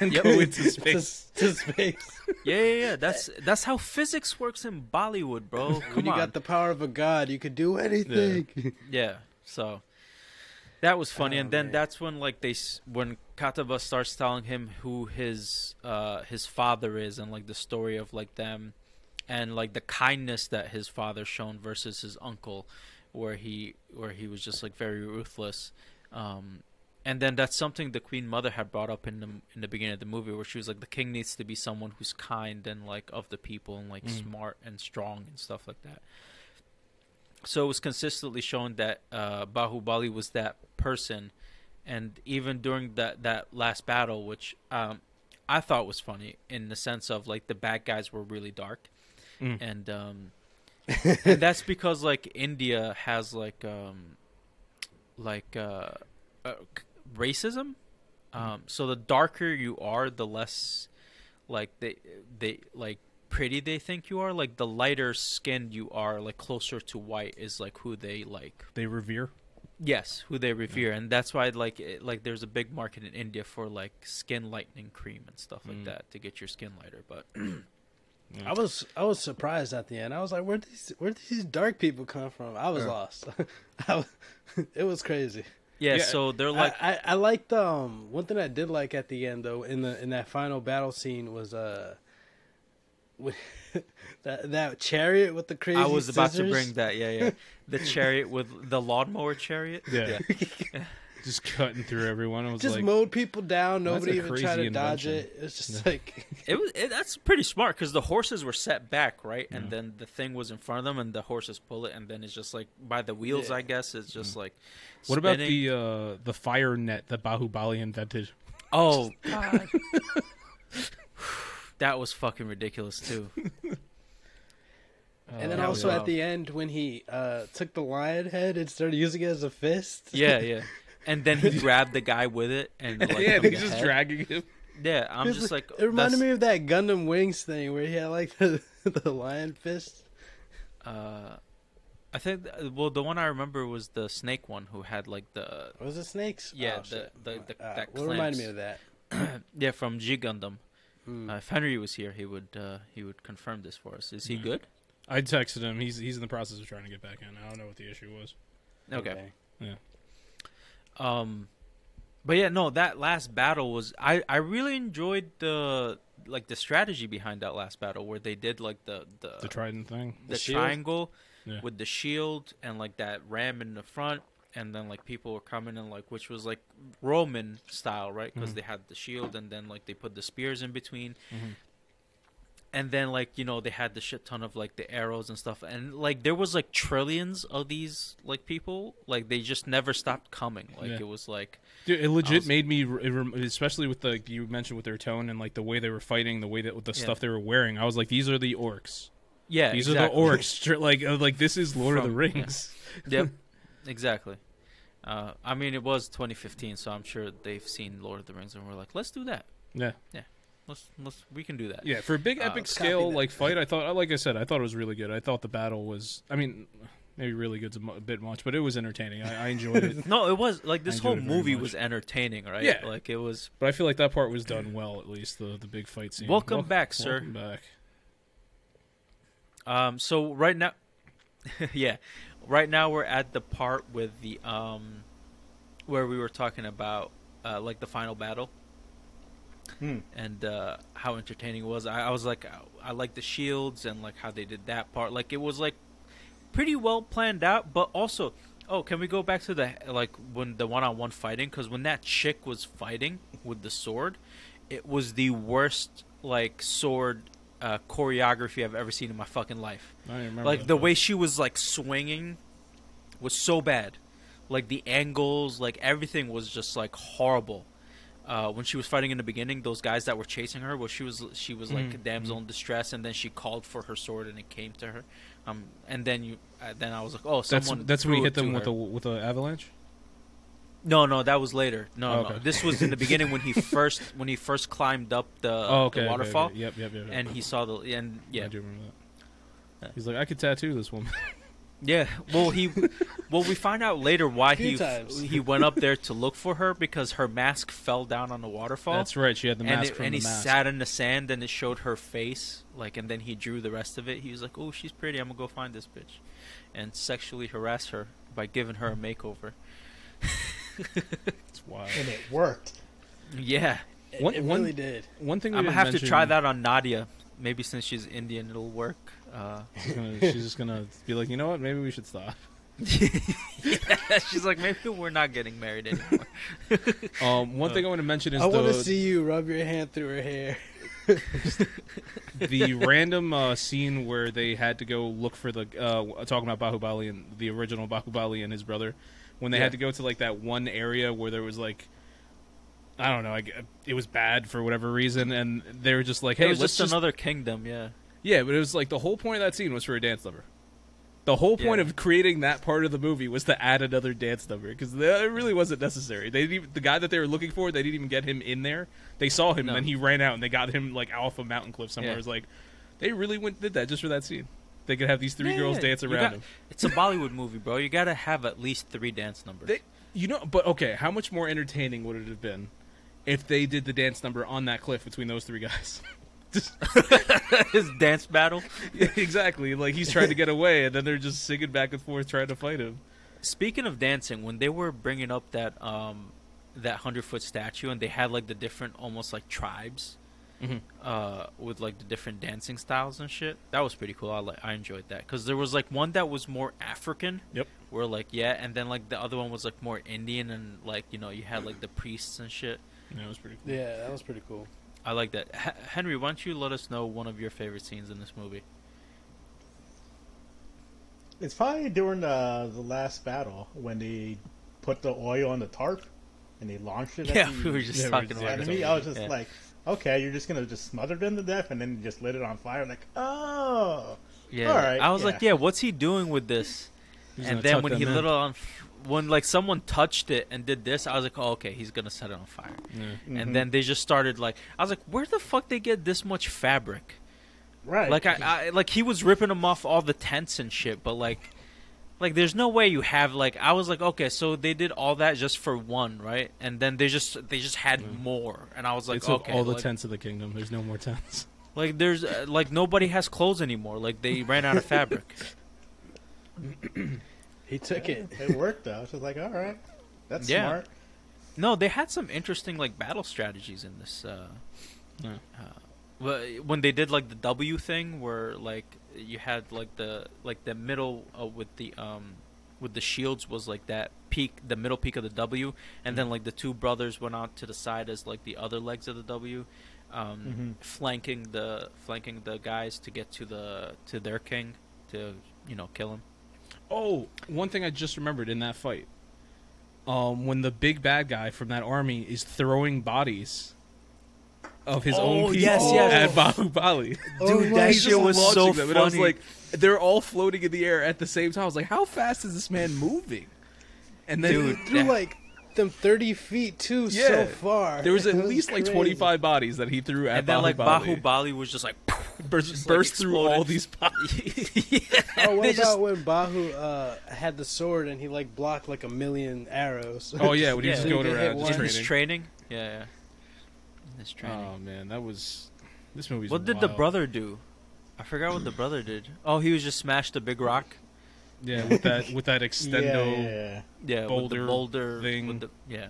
and go into space. to space. Yeah. That's how physics works in Bollywood, bro. When you got the power of a god, you could do anything. Yeah. So that was funny, and then that's when like when Kataba starts telling him who his father is, and like the story of like them, and like the kindness that his father shown versus his uncle, where he was just like very ruthless. And then that's something the Queen Mother had brought up in the beginning of the movie, where she was like, the king needs to be someone who's kind and like of the people and like smart and strong and stuff like that. So it was consistently shown that Bahubali was that person, and even during that last battle, which I thought was funny in the sense of like the bad guys were really dark, and that's because like India has like racism. So the darker you are, the less like they like pretty they think you are. Like the lighter skinned you are, like closer to white is like who they like. They revere. Yes, who they revere, and that's why like there's a big market in India for like skin lightening cream and stuff like that to get your skin lighter. But I was surprised at the end. I was like, where these dark people come from? I was lost. It was crazy. Yeah, so they're like I liked one thing I did like at the end though in that final battle scene was that chariot with the crazy. I was about scissors. to bring that. Yeah, the chariot with the lawnmower chariot. Yeah. Just cutting through everyone. I was just like, mowed people down. That's Nobody a even crazy tried to dodge invention. it. It's just like That's pretty smart because the horses were set back, right, and then the thing was in front of them, and the horses pull it, and then it's just like by the wheels. I guess it's just like. What about spinning. the fire net that Bahubali invented? Oh God. That was fucking ridiculous too. And then also at the end when he took the lion head and started using it as a fist. Yeah. And then he grabbed the guy with it and like he's just dragging him. Yeah, I'm just like it reminded me of that Gundam Wings thing where he had like the the lion fist. I think well, the one I remember was the snake one who had like the Was it snakes? yeah Oh, shit. that What reminded clamps. me of that? Yeah, from G Gundam. Hmm. If Henry was here, he would confirm this for us. Is he Yeah. good? I texted him. He's in the process of trying to get back in. I don't know what the issue was. Okay. Yeah. But yeah, no, that last battle was I really enjoyed the strategy behind that last battle where they did like the Trident thing. the shield? triangle Yeah. with the shield and like that ram in the front, and then like people were coming in, like, which was like Roman style, right? Because Mhm. they had the shield and then like they put the spears in between. Mhm. And then, like, you know, they had the shit ton of, like, the arrows and stuff. And, like, there was, like, trillions of these, like, people. Like, they just never stopped coming. Like, Yeah. it was, like... Dude, it legit was- made me, especially with the you mentioned with their tone and like the way they were fighting, the way that with the Yeah. stuff they were wearing. I was like, these are the orcs. Yeah, These exactly. are the orcs. Like this is Lord of the From- Rings. Yep, exactly. I mean, it was 2015, so I'm sure they've seen Lord of the Rings and we're like, let's do that. Yeah. We can do that. Yeah, for a big epic copy scale that. like fight, I thought, like I said, I thought it was really good. I thought the battle was, I mean, maybe really good's a bit much, but it was entertaining. I enjoyed it. No, it was, like, this I whole enjoyed it very movie much. was entertaining, right? Yeah. Like, it was... But I feel like that part was done well, at least the big fight scene. Welcome back, sir. Welcome back. So right now... yeah. Right now we're at the part with the, where we were talking about, like, the final battle. And how entertaining it was. I was like, I like the shields and like how they did that part. Like, it was like pretty well planned out. But also, can we go back to the like when the one-on-one fighting? Because when that chick was fighting with the sword, it was the worst like sword choreography I've ever seen in my fucking life. I don't remember Like that the part. way she was like swinging was so bad. Like the angles, like everything was just like horrible. When she was fighting in the beginning, those guys that were chasing her, well, she was like a damsel in distress, and then she called for her sword, and it came to her. And then then I was like, oh, someone. That's when you threw hit it to them with her. with a avalanche. No, that was later. No, Okay. no, this was in the beginning when he first climbed up the waterfall, Yep. and he saw the and I yeah, do remember that. He's like, I could tattoo this woman. yeah. Well, we find out later why Few times. he went up there to look for her because her mask fell down on the waterfall. That's right. She had the mask from and the he mask. sat in the sand and it showed her face, like, and then he drew the rest of it. He was like, "Oh, she's pretty. I'm gonna go find this bitch," and sexually harass her by giving her a makeover. It's wild. And it worked. Yeah, It One- really did. One thing we I'm gonna didn't have to mention- try that on Nadia. Maybe since she's Indian, it'll work. She's just gonna be like, you know what? Maybe we should stop. Yeah, she's like, maybe we're not getting married anymore. One thing I want to mention is I want to see you rub your hand through her hair. the random scene where they had to go look for the talking about Bahubali and the original Bahubali and his brother, when they Yeah. had to go to like that one area where there was like, I don't know, it was bad for whatever reason, and they were just like, hey, It was let's just another kingdom, yeah. yeah, but it was like the whole point of that scene was for a dance number. The whole point Yeah. of creating that part of the movie was to add another dance number because it really wasn't necessary. They didn't even, the guy that they were looking for, they didn't even get him in there. They saw him No. and he ran out and they got him like off a mountain cliff somewhere. Yeah. It was like they really did that just for that scene. They could have these three girls Yeah, dance you around got- him. It's a Bollywood movie, bro. You gotta have at least 3 dance numbers. But okay, how much more entertaining would it have been if they did the dance number on that cliff between those three guys? His dance battle. Yeah, exactly. Like he's trying to get away, and then they're just singing back and forth trying to fight him. Speaking of dancing, when they were bringing up that 100-foot statue, and they had like the different, almost like tribes, with like the different dancing styles and shit, that was pretty cool. I enjoyed that because there was like one that was more African. Yep. Where like and then like the other one was like more Indian, and like you had like the priests and shit. Yeah, it was pretty cool. Yeah, that was pretty cool. I like that. Henry, why don't you let us know one of your favorite scenes in this movie? It's probably during the last battle when they put the oil on the tarp and they launched it. Yeah, at we were just talking about it. enemy. I was just Yeah. like, okay, you're just gonna just smother them to death and then you just lit it on fire. Like, oh, Yeah, all right. I was like, yeah, what's he doing with this? He's And gonna then tuck when them he in. lit it on, when like someone touched it and did this, I was like, oh, okay, he's gonna set it on fire. Yeah. Mhm. And then they just started like, I was like, where the fuck they get this much fabric? Right. Like I like he was ripping them off all the tents and shit, but like there's no way you have like I was like, okay, so they did all that just for one, right? And then they just had more, and I was like, They took okay, all the like, tents of the kingdom. There's no more tents. like there's like nobody has clothes anymore. Like they ran out of fabric. He took it. It worked though. It's just like, all right, that's Yeah. smart. No, they had some interesting like battle strategies in this. When they did like the W thing, where like you had like the middle with the shields was like that peak, the middle peak of the W, and then like the two brothers went out to the side as like the other legs of the W, flanking the guys to get to their king to kill him. Oh, one thing I just remembered in that fight. When the big bad guy from that army is throwing bodies of his own people at Bahubali. Dude, that He's shit just was launching so them, funny. and I was like, they're all floating in the air at the same time. I was like, how fast is this man moving? And then Dude, Threw like them 30 feet too so far. there was at It least like crazy. 25 bodies that he threw at and then like Bahubali. Bahubali was just like burst like, through exploded. all these bodies. Oh, what They about just- when Bahu had the sword and he like blocked like 1,000,000 arrows? Oh yeah, when he was Yeah. going He could hit around one. just in his training. training? Yeah. In his training. Oh man, this movie's What did the wild. brother do? I forgot what the brother did. Oh, he was just smashed the big rock. Yeah, with that extendo. Yeah. Yeah, with the Boulder boulder thing. With the, yeah.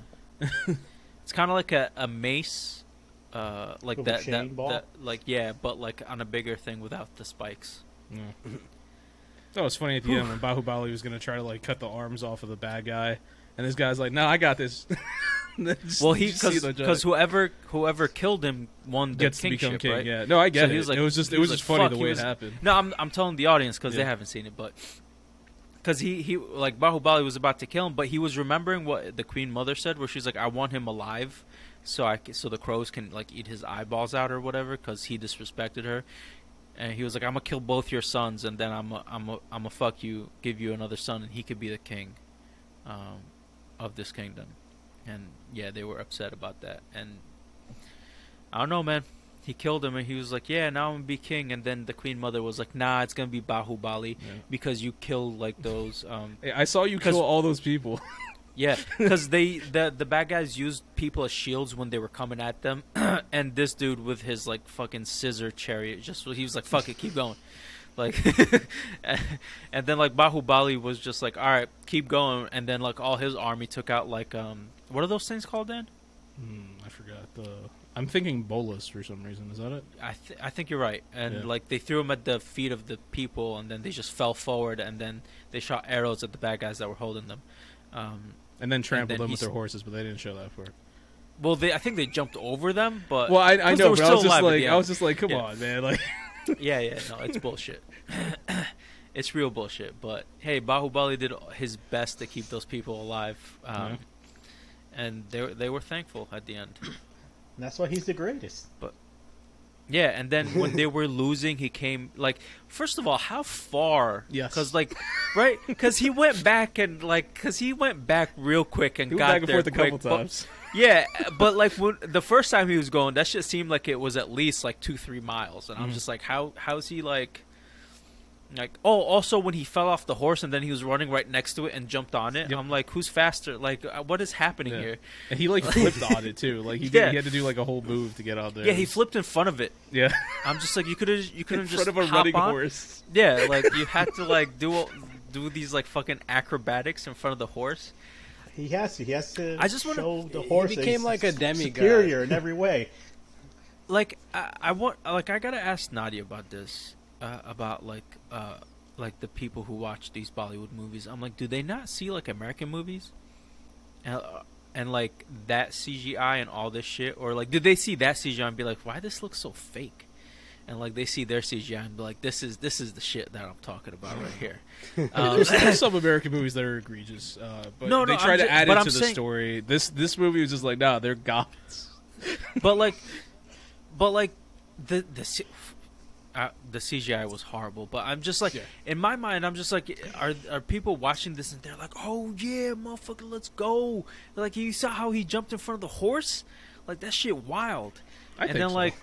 It's kind of like a mace, like With a that, chain ball? that, like yeah, but like on a bigger thing without the spikes. Yeah. That was funny at the end when Bahubali was gonna try to like cut the arms off of the bad guy, and this guy's like, "No, I got this." Well, because whoever killed him won the gets to kingship, become king. right? Yeah, no, I get So he it. was like- It was just he was funny like, the "Fuck," way he it was- happened. No, I'm telling the audience because they Yeah. haven't seen it, but because he like Bahubali was about to kill him, but he was remembering what the Queen Mother said, where she's like, "I want him alive, so so the crows can like eat his eyeballs out or whatever," because he disrespected her. And he was like, "I'm gonna kill both your sons, and then I'm fuck you, give you another son, and he could be the king, of this kingdom." And yeah, they were upset about that. And I don't know, man. He killed him, and he was like, "Yeah, now I'm gonna be king." And then the Queen Mother was like, "Nah, it's gonna be Bahubali because you killed like those." Hey, I saw you 'cause- kill all those people. Yeah, because the bad guys used people as shields when they were coming at them, and this dude with his like fucking scissor chariot he was like, "Fuck it, keep going," like, and then like Bahubali was just like, "All right, keep going," and then like all his army took out like what are those things called, Dan? I forgot. I'm thinking bolus for some reason. Is that it? I think you're right, and Yeah. like they threw them at the feet of the people, and then they just fell forward, and then they shot arrows at the bad guys that were holding them. And then trampled then them with he's- their horses, but they didn't show that part. Well, I think they jumped over them, but Well, I 'cause they know, were but still alive at the end. I was just like, come Yeah. on, man, like. Yeah, no, it's bullshit. It's real bullshit. But hey, Bahubali did his best to keep those people alive, and they were thankful at the end. And that's why he's the greatest. Yeah, and then when they were losing, he came like first of all, how far? Yes. Because like, right? Because he went back and he went back real quick and He went got back and there forth a couple quick, but- times. Yeah, but like the first time he was going, that shit seemed like it was at least like 2-3 miles, and I'm just like, how's he like? Oh, also when he fell off the horse and then he was running right next to it and jumped on it, Yep. I'm like, who's faster? Like, what is happening Yeah. here? And he like flipped on it too. Like he Yeah. had to do like a whole move to get out there. Yeah, he flipped in front of it. Yeah, I'm just like, you could have in just front of a hop running on. horse. Yeah, like you had to like do these like fucking acrobatics in front of the horse. He has to. I just wanna- show the He horse became he's like a demigod. superior in every way. Like I gotta ask Nadia about this, about like the people who watch these Bollywood movies. I'm like, do they not see like American movies, and like that CGI and all this shit, or like did they see that CGI and be like, why this looks so fake? And like they see their CGI and be like, this is the shit that I'm talking about right here. There's some American movies that are egregious, but No, they no, try I'm to ju- add but it I'm to the saying- story. This movie was just like, nah, they're goblins. But like the CGI was horrible. But I'm just like, in my mind, I'm just like, are people watching this and they're like, oh yeah, motherfucker, let's go. Like you saw how he jumped in front of the horse. Like that shit wild. I And think then so. like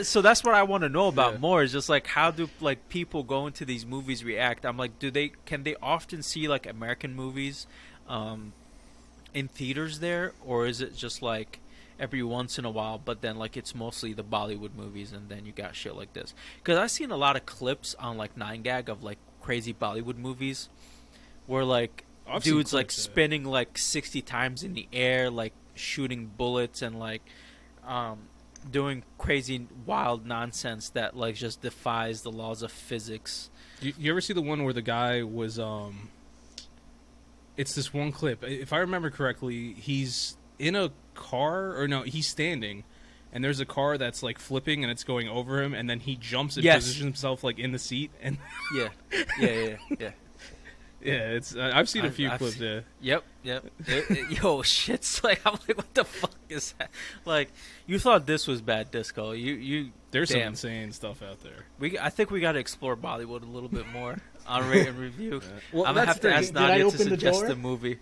so that's what I want to know about Yeah. more is just like how do like people go into these movies react. I'm like, can they often see like American movies in theaters there, or is it just like every once in a while, but then like it's mostly the Bollywood movies and then you got shit like this? Because I've seen a lot of clips on like 9gag of like crazy Bollywood movies where like I've seen dudes like clips, yeah. spinning like 60 times in the air, like shooting bullets and like doing crazy wild nonsense that like just defies the laws of physics. You ever see the one where the guy was it's this one clip. If I remember correctly, he's in a car, or no, he's standing, and there's a car that's like flipping and it's going over him, and then he jumps and Yes. positions himself like in the seat, and Yeah. yeah, it's I've seen a few I've clips. seen- Yeah, Yep. Yo, shit's like, I'm like, what the fuck is that? Like, you thought this was bad disco. You there's some damn. insane stuff out there. I think we got to explore Bollywood a little bit more on Rate and Review. Well, I'm gonna have to ask Did I Nadia to open the suggest door? the movie.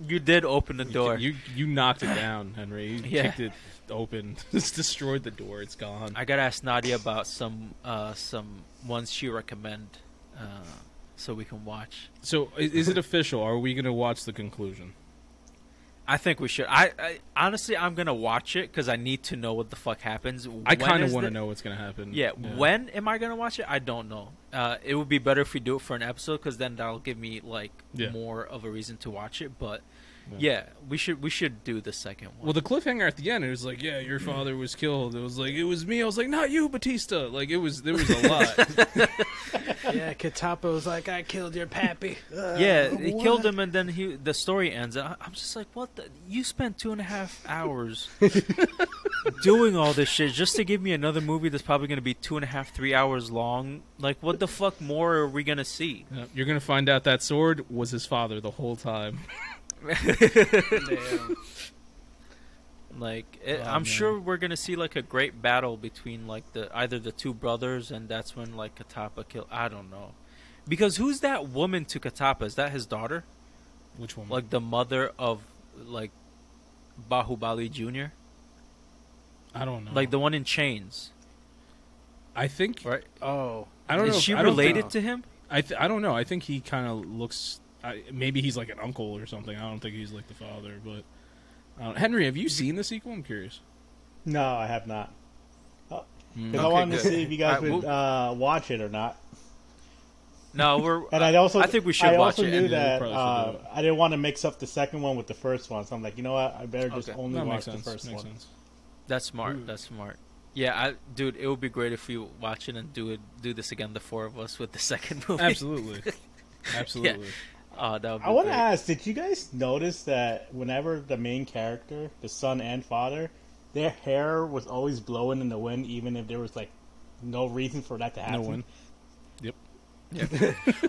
You did open the door. You knocked it down, Henry. You Yeah. kicked it open. Just destroyed the door. It's gone. I gotta ask Nadia about some ones she recommend, so we can watch. So, is it official? Are we going to watch the conclusion? I think we should. I honestly, I'm gonna watch it because I need to know what the fuck happens. I kind of want to know what's going to happen. Yeah, when am I gonna watch it? I don't know. It would be better if we do it for an episode because then that'll give me like more of a reason to watch it. But yeah, we should do the second one. Well, the cliffhanger at the end, it was like, yeah, your father was killed. It was like, it was me. I was like, not you, Batista. Like, there was a lot. Yeah, Katapa was like, I killed your pappy. Yeah, he what? killed him, and then the story ends. I'm just like, what? You spent 2.5 hours doing all this shit just to give me another movie that's probably going to be 2.5, 3 hours long. Like, what the fuck more are we going to see? You're going to find out that sword was his father the whole time. Damn. Like, Oh, I'm man. sure we're going to see like a great battle between like either the two brothers, and that's when like Katapa kill. I don't know, because who's that woman to Katapa? Is that his daughter? Which one? Like the mother of like Bahubali Jr.? I don't know. Like the one in chains, I think. right? Oh. I don't know. Is she I don't think- related to him? I don't know. I think he kind of looks. Maybe he's like an uncle or something. I don't think he's like the father. But Henry, have you seen the sequel? I'm curious. No, I have not. Because I Okay, wanted to good. see if you guys Alright, would watch it or not. No, we're. And I think we should I watch also it. knew And, that probably should do I didn't want to mix up the second one with the first one, so I'm like, you know what? I better just Okay. only That watch makes the sense. first Makes one. sense. That's smart. That's smart. Yeah, dude, it would be great if we watch it and do this again, the four of us with the second movie. Absolutely. Absolutely. That would be I want to great. ask, did you guys notice that whenever the main character, the son and father, their hair was always blowing in the wind, even if there was like no reason for that to happen? No one. Yep.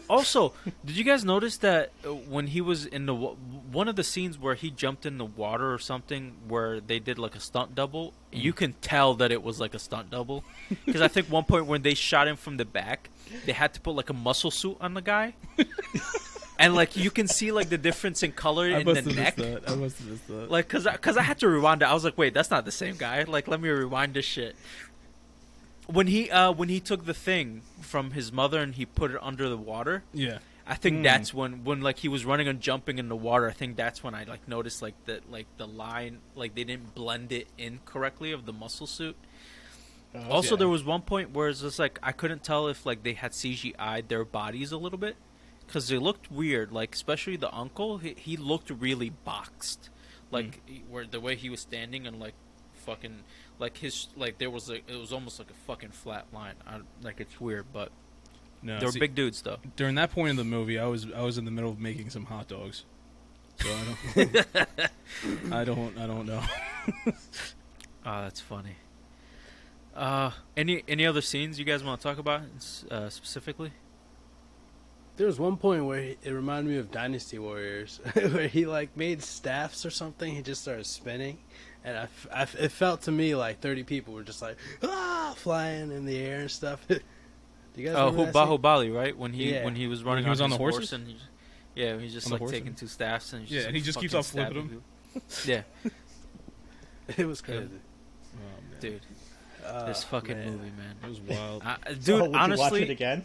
Also, did you guys notice that when he was in the one of the scenes where he jumped in the water or something, where they did like a stunt double, you can tell that it was like a stunt double, because I think one point when they shot him from the back, they had to put like a muscle suit on the guy, and like you can see like the difference in color in the neck. I must have missed that. Like, cause I had to rewind it. I was like, wait, that's not the same guy. Like, let me rewind this shit. When he took the thing from his mother and he put it under the water, Yeah. I think that's when like he was running and jumping in the water. I think that's when I like noticed like the line, like they didn't blend it in correctly of the muscle suit. Also, there was one point where it's just like I couldn't tell if like they had CGI'd their bodies a little bit, because they looked weird. Like especially the uncle, he looked really boxed, like where the way he was standing and like fucking like his like there was it was almost like a fucking flat line. Like it's weird, but No. they were see, big dudes though. During that point in the movie, I was in the middle of making some hot dogs. So I don't know. Oh, that's funny. Any other scenes you guys want to talk about specifically? There was one point where it reminded me of Dynasty Warriors, where he like made staffs or something. He just started spinning, and it felt to me like 30 people were just like flying in the air and stuff. Do you guys remember that scene? Bahubali, right? When he was running When he was on his the horse horses? and he's On just the like horse taking and- two staffs and Yeah, and he just keeps on flipping them. Yeah. It was crazy. Oh, man. Dude, this fucking man. movie, man. It was wild. Dude, So, would honestly, you watch it again?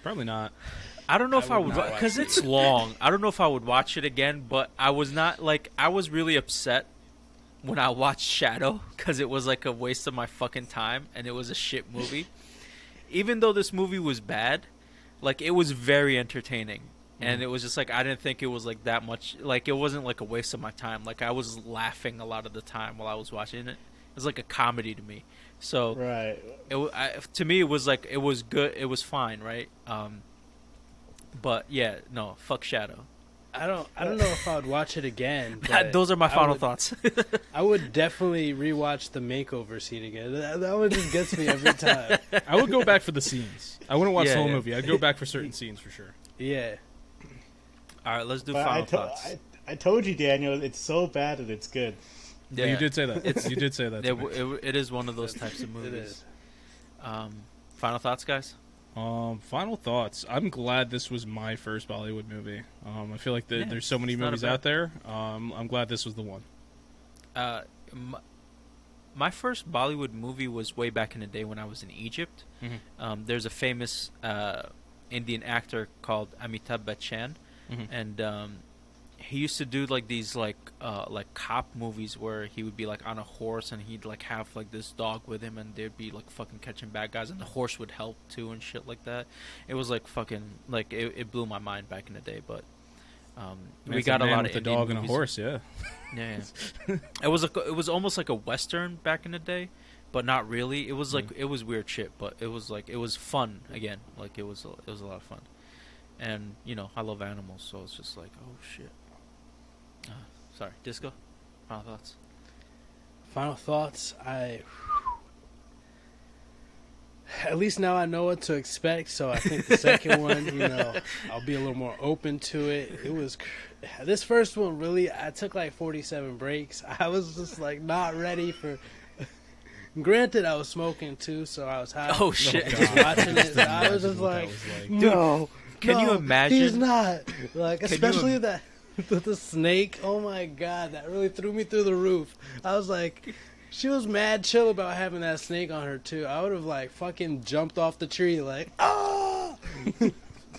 Probably not. I don't know if I would would, not because watch it's long. I don't know if I would watch it again, but I was not, like, I was really upset when I watched Shadow, because it was like a waste of my fucking time, and it was a shit movie. Even though this movie was bad, like, it was very entertaining. And it was just like, I didn't think it was like that much, like, it wasn't like a waste of my time. Like, I was laughing a lot of the time while I was watching it. It was like a comedy to me. So, Right. to me, it was like, it was good, it was fine, right? But yeah, no, fuck Shadow. I don't know if I would watch it again. But Those are my final would- thoughts. I would definitely rewatch the makeover scene again. That one just gets me every time. I would go back for the scenes. I wouldn't watch Yeah, the whole yeah. movie. I'd go back for certain scenes for sure. Yeah. All right, let's do But final thoughts. I told you, Daniel, it's so bad that it's good. Yeah, you did say that. You did say that. to me. It is one of those types of It movies. is. Final thoughts, guys? Final thoughts. I'm glad this was my first Bollywood movie. I feel like Yeah, there's so many it's not a movies bad- out there. I'm glad this was the one. My first Bollywood movie was way back in the day when I was in Egypt. Mhm. There's a famous Indian actor called Amitabh Bachchan, Mhm. and he used to do like these like cop movies where he would be like on a horse and he'd like have like this dog with him and they'd be like fucking catching bad guys and the horse would help too and shit like that. It was like fucking like it blew my mind back in the day, but we It's got a man lot with of a Indian dog and a movies. horse. Yeah. Yeah, yeah. It was almost like a western back in the day, but not really. It was like it was weird shit, but it was like it was fun again. Like it was a lot of fun, and you know I love animals, so it's just like oh shit. Sorry, Disco. Final thoughts. Final thoughts. At least now I know what to expect, so I think the second one, I'll be a little more open to it. This first one really, I took like 47 breaks. I was just like not ready for. Granted, I was smoking too, so I was high. Oh shit! Just watching it, so I was just like, no. Can you imagine? He's not like, Can you especially that the snake. Oh my god, that really threw me through the roof. I was like. She was mad chill about having that snake on her too. I would have like fucking jumped off the tree like ah.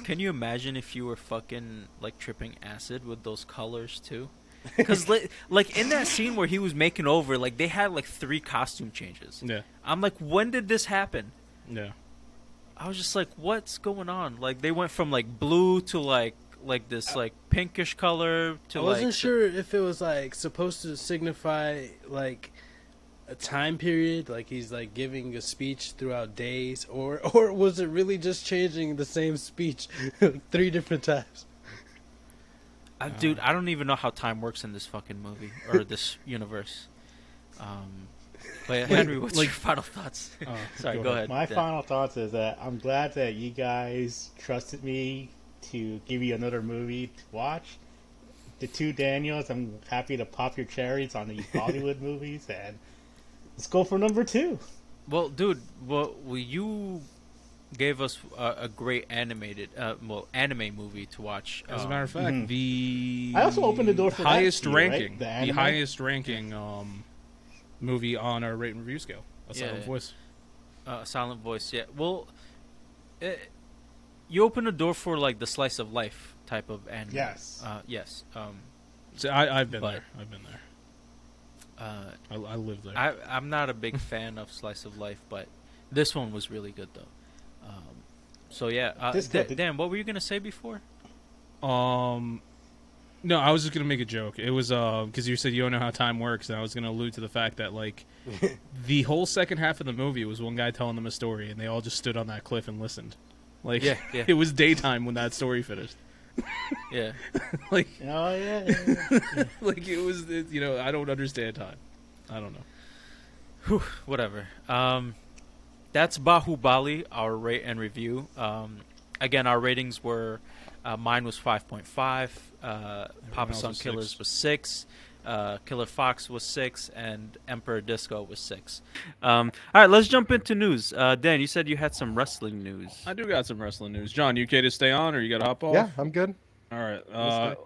Can you imagine if you were fucking like tripping acid with those colors too? Because like in that scene where he was making over, like they had like 3 costume changes. Yeah. I'm like, when did this happen? Yeah. I was just like, what's going on? Like they went from like blue to like this like pinkish color to I wasn't sure if it was like supposed to signify like a time period, like he's like giving a speech throughout days, or was it really just changing the same speech 3 different times? Dude, I don't even know how time works in this fucking movie or this universe. But Henry, what's your final thoughts? Sorry, go ahead. My Dan. final thoughts is that I'm glad that you guys trusted me to give you another movie to watch. The 2 Daniels, I'm happy to pop your cherries on these Bollywood movies, and let's go for number 2. Well, dude, you gave us a great animated, anime movie to watch. As a matter of fact, the I also opened the door for that highest to you, right? ranking, The the anime? highest ranking movie on our rate and review scale. A Yeah, Silent yeah. Voice. Silent Voice, yeah. Well, you open a door for like the slice of life type of anime. Yes. Yes. So I've been But- there. I've been there. I lived there. I'm not a big fan of slice of life, but this one was really good though. So yeah, Dan, what were you gonna say before? No, I was just gonna make a joke. It was because you said you don't know how time works, and I was gonna allude to the fact that like the whole second half of the movie was one guy telling them a story, and they all just stood on that cliff and listened. Like, Yeah. it was daytime when that story finished. Yeah. Like, Oh, yeah. like it was. I don't understand time. I don't know. Whew, whatever. That's Bahubali, our rate and review. Again, our ratings were mine was 5.5. Papa else Sun was Killers 6. was 6. Killer Fox was 6, and Emperor Disco was 6. All right, let's jump into news. Dan, you said you had some wrestling news. I do got some wrestling news. John, you okay to stay on, or you got to hop off? Yeah, I'm good. All right. Let's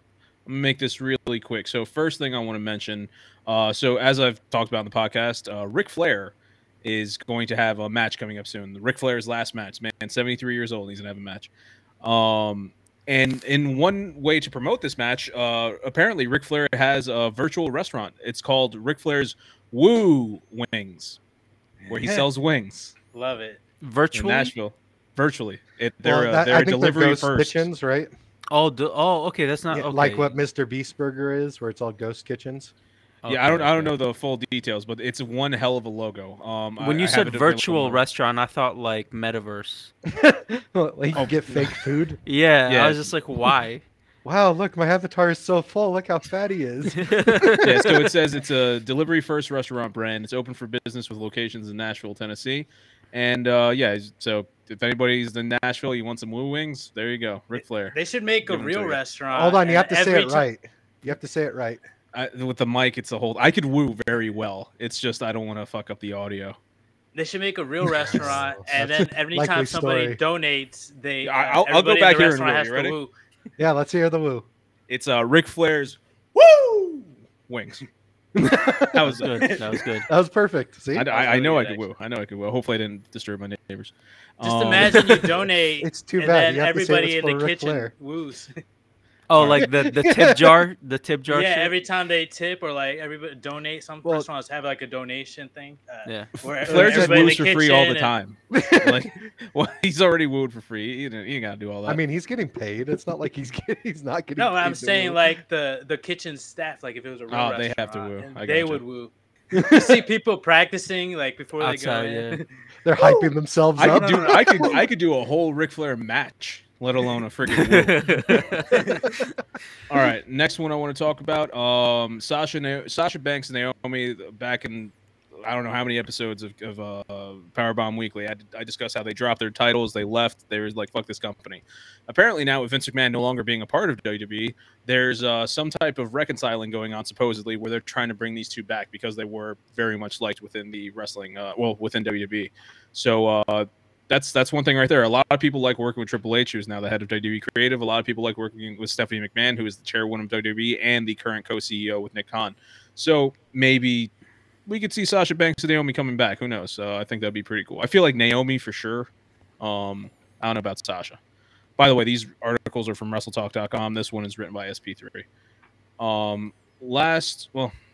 I'm gonna make this really quick. So first thing I want to mention, so as I've talked about in the podcast, Ric Flair is going to have a match coming up soon. Ric Flair's last match, man, 73 years old. He's gonna have a match. And in one way to promote this match, apparently Ric Flair has a virtual restaurant. It's called Ric Flair's Woo Wings, where he sells wings. Love it. Virtually? In Nashville. Virtually. Well, They're I think delivery they're ghost first. kitchens, right? Oh, okay. That's not Yeah, okay. like what Mr. Beast Burger is, where it's all ghost kitchens. Yeah, I Okay, don't okay. know the full details, but it's one hell of a logo. When you I have said it available virtual now. restaurant, I thought like metaverse. Like you get fake food. Yeah, Yeah. I was just like, why? Wow, look, my avatar is so full. Look how fat he is. Yeah, so it says it's a delivery first restaurant brand. It's open for business with locations in Nashville, Tennessee. And yeah, so if anybody's in Nashville, you want some Woo Wings, there you go. Ric Flair. They should make a Give 'em to real you. restaurant. Hold on, you have to and say every it ti- right. You have to say it right. With the mic, it's a whole. I could woo very well. It's just I don't want to fuck up the audio. They should make a real restaurant, and That's then a every likely time somebody story. donates, they I'll go everybody in back the here and restaurant woo. has You to ready? woo. Yeah, let's hear the woo. It's Ric Flair's Woo Wings. That was Good. That was good. That was perfect. See? I know I really could good, woo. I know I could woo. Hopefully, I didn't disturb my neighbors. Just imagine you donate, It's too and bad. then You have to say everybody it's in for the Ric kitchen Flair. woos. Oh, like the tip jar, Yeah, shit? every time they tip or like everybody donate, some Well- restaurants have like a donation thing. Yeah. Where Flair just everybody in woos the for free all the kitchen time. Like, well, he's already wooed for free. You ain't gotta do all that. I mean, he's getting paid. It's not like he's not getting No, paid. I'm to saying woo. like the kitchen staff, like if it was a real Oh, restaurant, they have to woo. and I they gotcha. would woo. You see people practicing like before they go Outside, in. yeah. They're hyping themselves I up. could do. I could do a whole Ric Flair match, let alone a freaking woo. All right, next one I want to talk about. Sasha Banks and Naomi back in I don't know how many episodes of Powerbomb Weekly. I discussed how they dropped their titles, they left, they were like, fuck this company. Apparently now with Vince McMahon no longer being a part of WWE, there's some type of reconciling going on supposedly where they're trying to bring these two back because they were very much liked within the wrestling, within WWE. So that's one thing right there. A lot of people like working with Triple H, who's now the head of WWE Creative. A lot of people like working with Stephanie McMahon, who is the chairwoman of WWE and the current co-CEO with Nick Khan. So maybe we could see Sasha Banks and Naomi coming back. Who knows? I think that'd be pretty cool. I feel like Naomi for sure. I don't know about Sasha. By the way, these articles are from WrestleTalk.com. This one is written by SP3.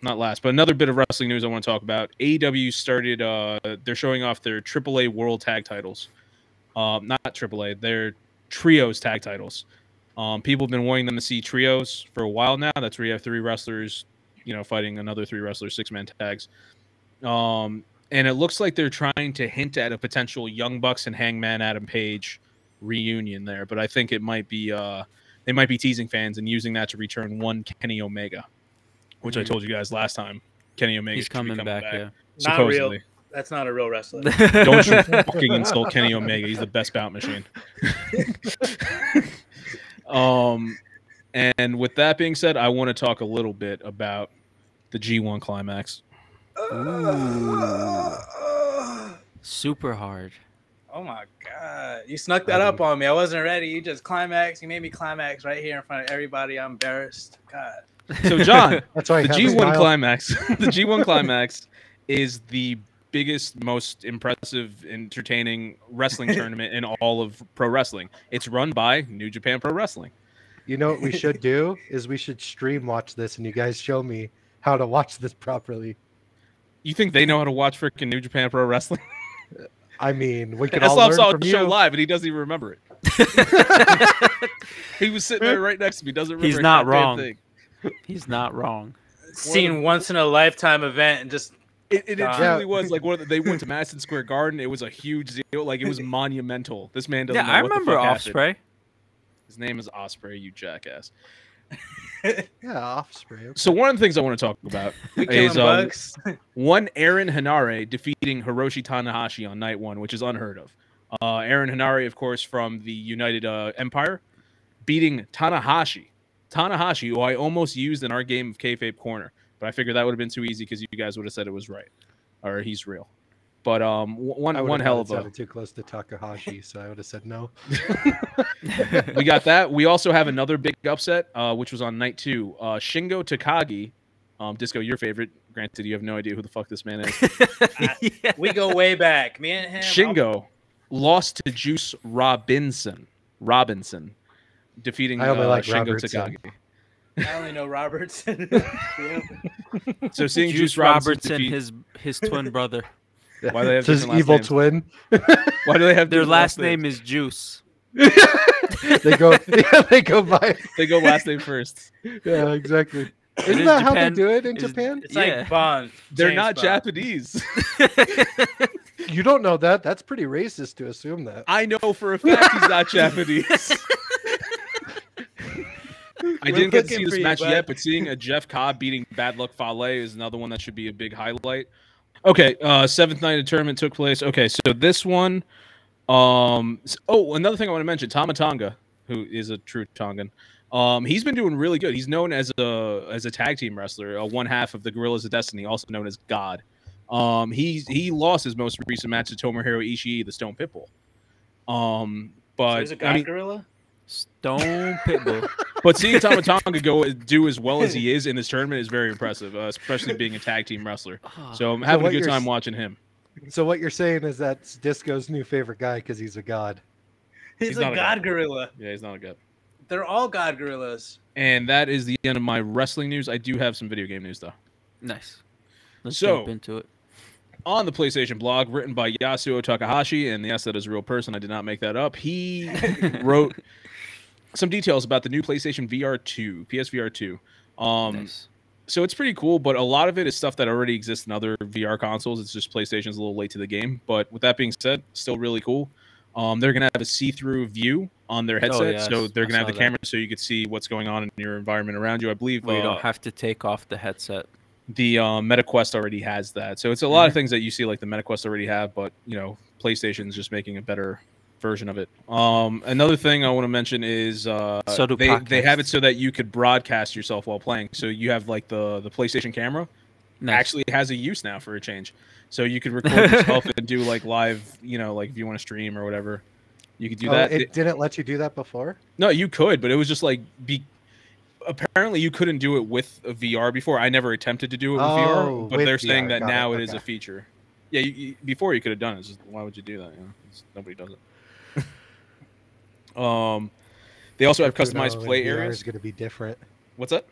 Not last, but another bit of wrestling news I want to talk about. AEW started, they're showing off their AAA World Tag titles. Not AAA, they're Trios Tag titles. People have been wanting them to see Trios for a while now. That's where you have three wrestlers, fighting another three wrestlers, 6-man tags. And it looks like they're trying to hint at a potential Young Bucks and Hangman Adam Page reunion there, but I think it might be they might be teasing fans and using that to return one Kenny Omega, which I told you guys last time. Kenny Omega He's should be coming coming back, yeah. Not supposedly. real. That's not a real wrestler. Don't you fucking insult Kenny Omega. He's the best bout machine. And with that being said, I want to talk a little bit about the G1 climax. Super hard. Oh my god, you snuck that up on me. I wasn't ready. You just climax. You made me climax right here in front of everybody. I'm embarrassed. God. So, John, That's why the I have a G1 smile. climax, the G1 climax is the biggest, most impressive, entertaining wrestling tournament in all of pro wrestling. It's run by New Japan Pro Wrestling. You know what we should do is we should stream watch this, and you guys show me how to watch this properly. You think they know how to watch freaking New Japan Pro Wrestling? I mean, we could all Eslam learn saw from the show you. live and he doesn't even remember it. He was sitting there right next to me. Doesn't remember. He's a not goddamn wrong. thing. He's not wrong. Seen once in a lifetime event and just It God. truly was like they went to Madison Square Garden. It was a huge deal. Like it was monumental. This man doesn't Yeah, know I what the remember fuck happened. Osprey. His name is Osprey. You jackass. Yeah, Offspring. Okay. So one of the things I want to talk about we is killing bugs. one Aaron Hanare defeating Hiroshi Tanahashi on night one, which is unheard of. Aaron Hanare, of course, from the United Empire, beating Tanahashi. Tanahashi, who I almost used in our game of Kayfabe Corner, but I figured that would have been too easy because you guys would have said it was right, or he's real. But I one would one have hell it of a sounded too close to Takahashi, so I would have said no. we got that. We also have another big upset, which was on night 2. Shingo Takagi, Disco, your favorite. Granted, you have no idea who the fuck this man is. Yeah. We go way back. Me and him. Shingo lost to Juice Robinson, defeating I only like Shingo Robertson. Takagi. I only know Robertson. Yeah. So seeing Juice Juice Robinson, Robertson, defeat, his twin brother. why do they have It's his different last evil names? twin. Why do they have Their different last names? name is Juice. they go by. They go last name first. Yeah, exactly. It Isn't is that how they Japan- do it in is- Japan? It's Yeah. like Bond. They're James not Bond. Japanese. You don't know that. That's pretty racist to assume that. I know for a fact he's not Japanese. I didn't get to see looking this for you, match bud. yet, but seeing a Jeff Cobb beating Bad Luck Fale is another one that should be a big highlight. Okay, seventh night of tournament took place. Okay, so this one, another thing I want to mention, Tama Tonga, who is a true Tongan, he's been doing really good. He's known as a tag team wrestler, one half of the Gorillas of Destiny, also known as God. He lost his most recent match to Tomohiro Ishii, the Stone Pitbull. But So he's a god gorilla. Stone Pitbull. But seeing Tama Tonga do as well as he is in this tournament is very impressive, especially being a tag team wrestler. So I'm having a what good you're time s- watching him. So what you're saying is that's Disco's new favorite guy because he's a god. He's not a a god gorilla. Yeah, he's not a good. They're all god gorillas. And that is the end of my wrestling news. I do have some video game news though. Nice. Let's So- jump into it. On the PlayStation blog, written by Yasuo Takahashi, and yes, that is a real person. I did not make that up. He wrote some details about the new PlayStation VR 2, PSVR 2. Nice. So it's pretty cool, but a lot of it is stuff that already exists in other VR consoles. It's just PlayStation's a little late to the game. But with that being said, still really cool. They're going to have a see-through view on their headset, yes, so they're I going to have saw the that. camera so you could see what's going on in your environment around you. I believe Where you don't have to take off the headset. the MetaQuest already has that. So it's a lot of things that you see like the MetaQuest already have, but PlayStation's just making a better version of it. Another thing I want to mention is So do they have podcasts. it so that you could broadcast yourself while playing. So you have like the PlayStation camera Nice. actually has a use now for a change. So you could record yourself and do like live, like if you want to stream or whatever, you could do that. It didn't let you do that before? No, you could, but it was just like apparently you couldn't do it with a VR before. I never attempted to do it with VR, but with they're saying VR, that got now it, it is a okay. feature. Yeah, before you could have done it. It's just, why would you do that? Nobody does it. They also have Strip Uno customized in play VR areas. is going to be different. What's that?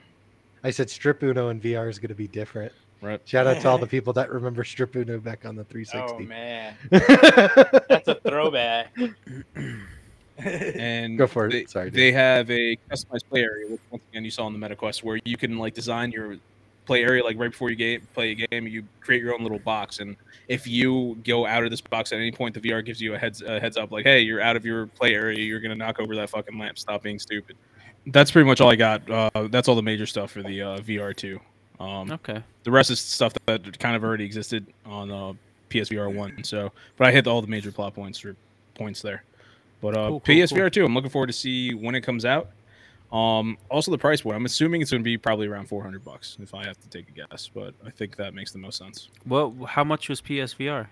I said Strip Uno in VR is going to be different. Right. Shout out to all the people that remember Strip Uno back on the Oh 360. man, that's a throwback. And Go for it. They, Sorry, dude. they have a customized play area, which once again you saw in the MetaQuest, where you can like design your play area like right before you play a game. You create your own little box, and if you go out of this box at any point, the VR gives you a heads up, like, "Hey, you're out of your play area. You're gonna knock over that fucking lamp. Stop being stupid." That's pretty much all I got. That's all the major stuff for the VR2. Okay. The rest is stuff that kind of already existed on PSVR 1. So, but I hit all the major plot points there. But Cool, PSVR 2, I'm looking forward to see when it comes out. Also the price point. I'm assuming it's going to be probably around $400 if I have to take a guess, but I think that makes the most sense. Well, how much was PSVR?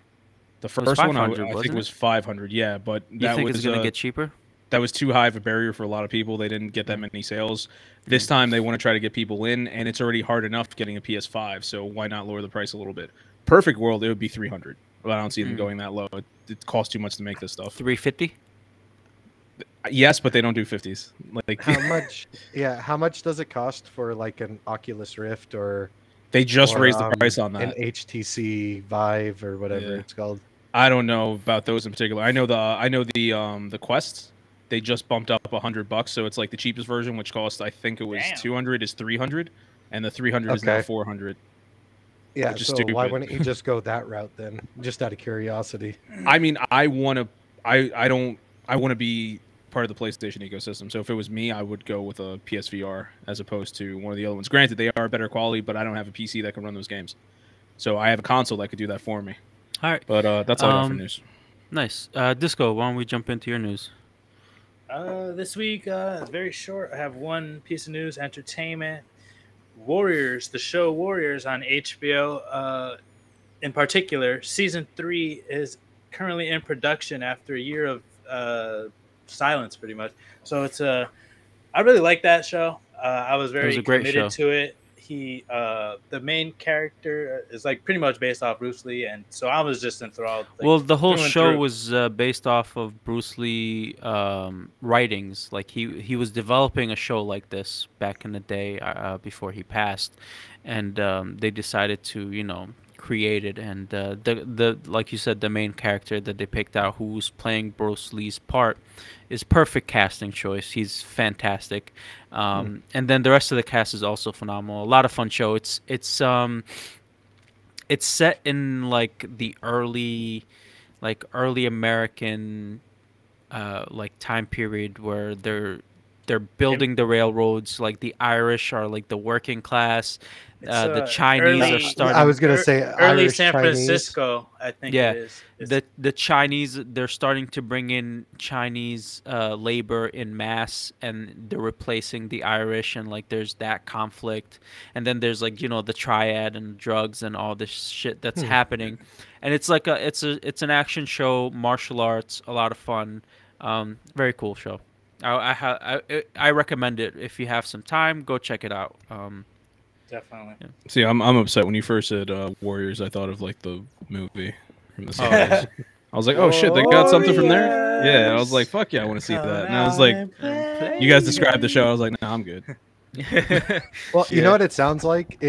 The It was first one I 500, think wasn't was it? 500, yeah, but You that think was it's gonna get cheaper? that was too high of a barrier for a lot of people. They didn't get that many sales. This time they want to try to get people in, and it's already hard enough getting a PS5, so why not lower the price a little bit? Perfect world, it would be 300. But I don't see them going that low. It costs too much to make this stuff. 350. Yes, but they don't do 50s. Like How much? Yeah, how much does it cost for like an Oculus Rift or they just or, raised the price on an that. HTC Vive or whatever Yeah. it's called? I don't know about those in particular. I know the Quests. They just bumped up $100, so it's like the cheapest version, which cost I think it was Damn. 200 is 300, and the 300 is now Okay. 400. Yeah, Which is so why stupid. wouldn't you just go that route then? Just out of curiosity. I mean, I want to be part of the PlayStation ecosystem. So if it was me, I would go with a PSVR as opposed to one of the other ones. Granted, they are better quality, but I don't have a PC that can run those games. So I have a console that could do that for me. All right. But that's all I got for news. Nice. Disco, why don't we jump into your news? This week, it's very short. I have one piece of news: entertainment. Warriors, the show Warriors on HBO. in particular, season 3 is currently in production after a year of silence, pretty much. So it's a I really like that show. I was It was very a great committed show. to it. The main character is like pretty much based off Bruce Lee, and so I was just enthralled, like Well, the whole through and show through. was based off of Bruce Lee writings. Like he was developing a show like this back in the day before he passed, and they decided to create it. And the like you said, the main character that they picked out, who's playing Bruce Lee's part, is perfect casting choice. He's fantastic, and then the rest of the cast is also phenomenal. A lot of fun show. It's set in like the early American like time period where they're building the railroads. Like the Irish are like the working class. It's The Chinese are I starting. was gonna say early Irish San Chinese. Francisco, I think Yeah, it is. the Chinese, they're starting to bring in Chinese labor in mass, and they're replacing the Irish, and like there's that conflict, and then there's like the triad and drugs and all this shit that's happening, and it's like it's an action show, martial arts, a lot of fun, very cool show. I recommend it if you have some time. Go check it out. Definitely. Yeah. See, I'm upset when you first said Warriors. I thought of like the movie from the Oh, 70s. I was like, oh shit, they got something from there. Yeah, I was like, fuck yeah, I want to see that. And I was like, you guys described the show. I was like, nah, I'm good. Well, you Yeah. know what it sounds like?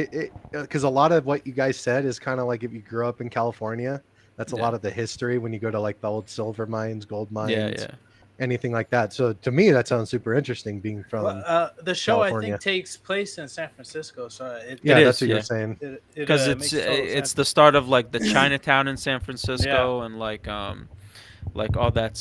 Because a lot of what you guys said is kind of like if you grew up in California, that's a Yeah. lot of the history when you go to like the old silver mines, gold mines, Yeah. anything like that. So to me, that sounds super interesting being from. Well, the show I California. think takes place in San Francisco, so Yeah, It that's is, what you're yeah. saying. Because makes total it's sense. the start of like the Chinatown in San Francisco, and like all that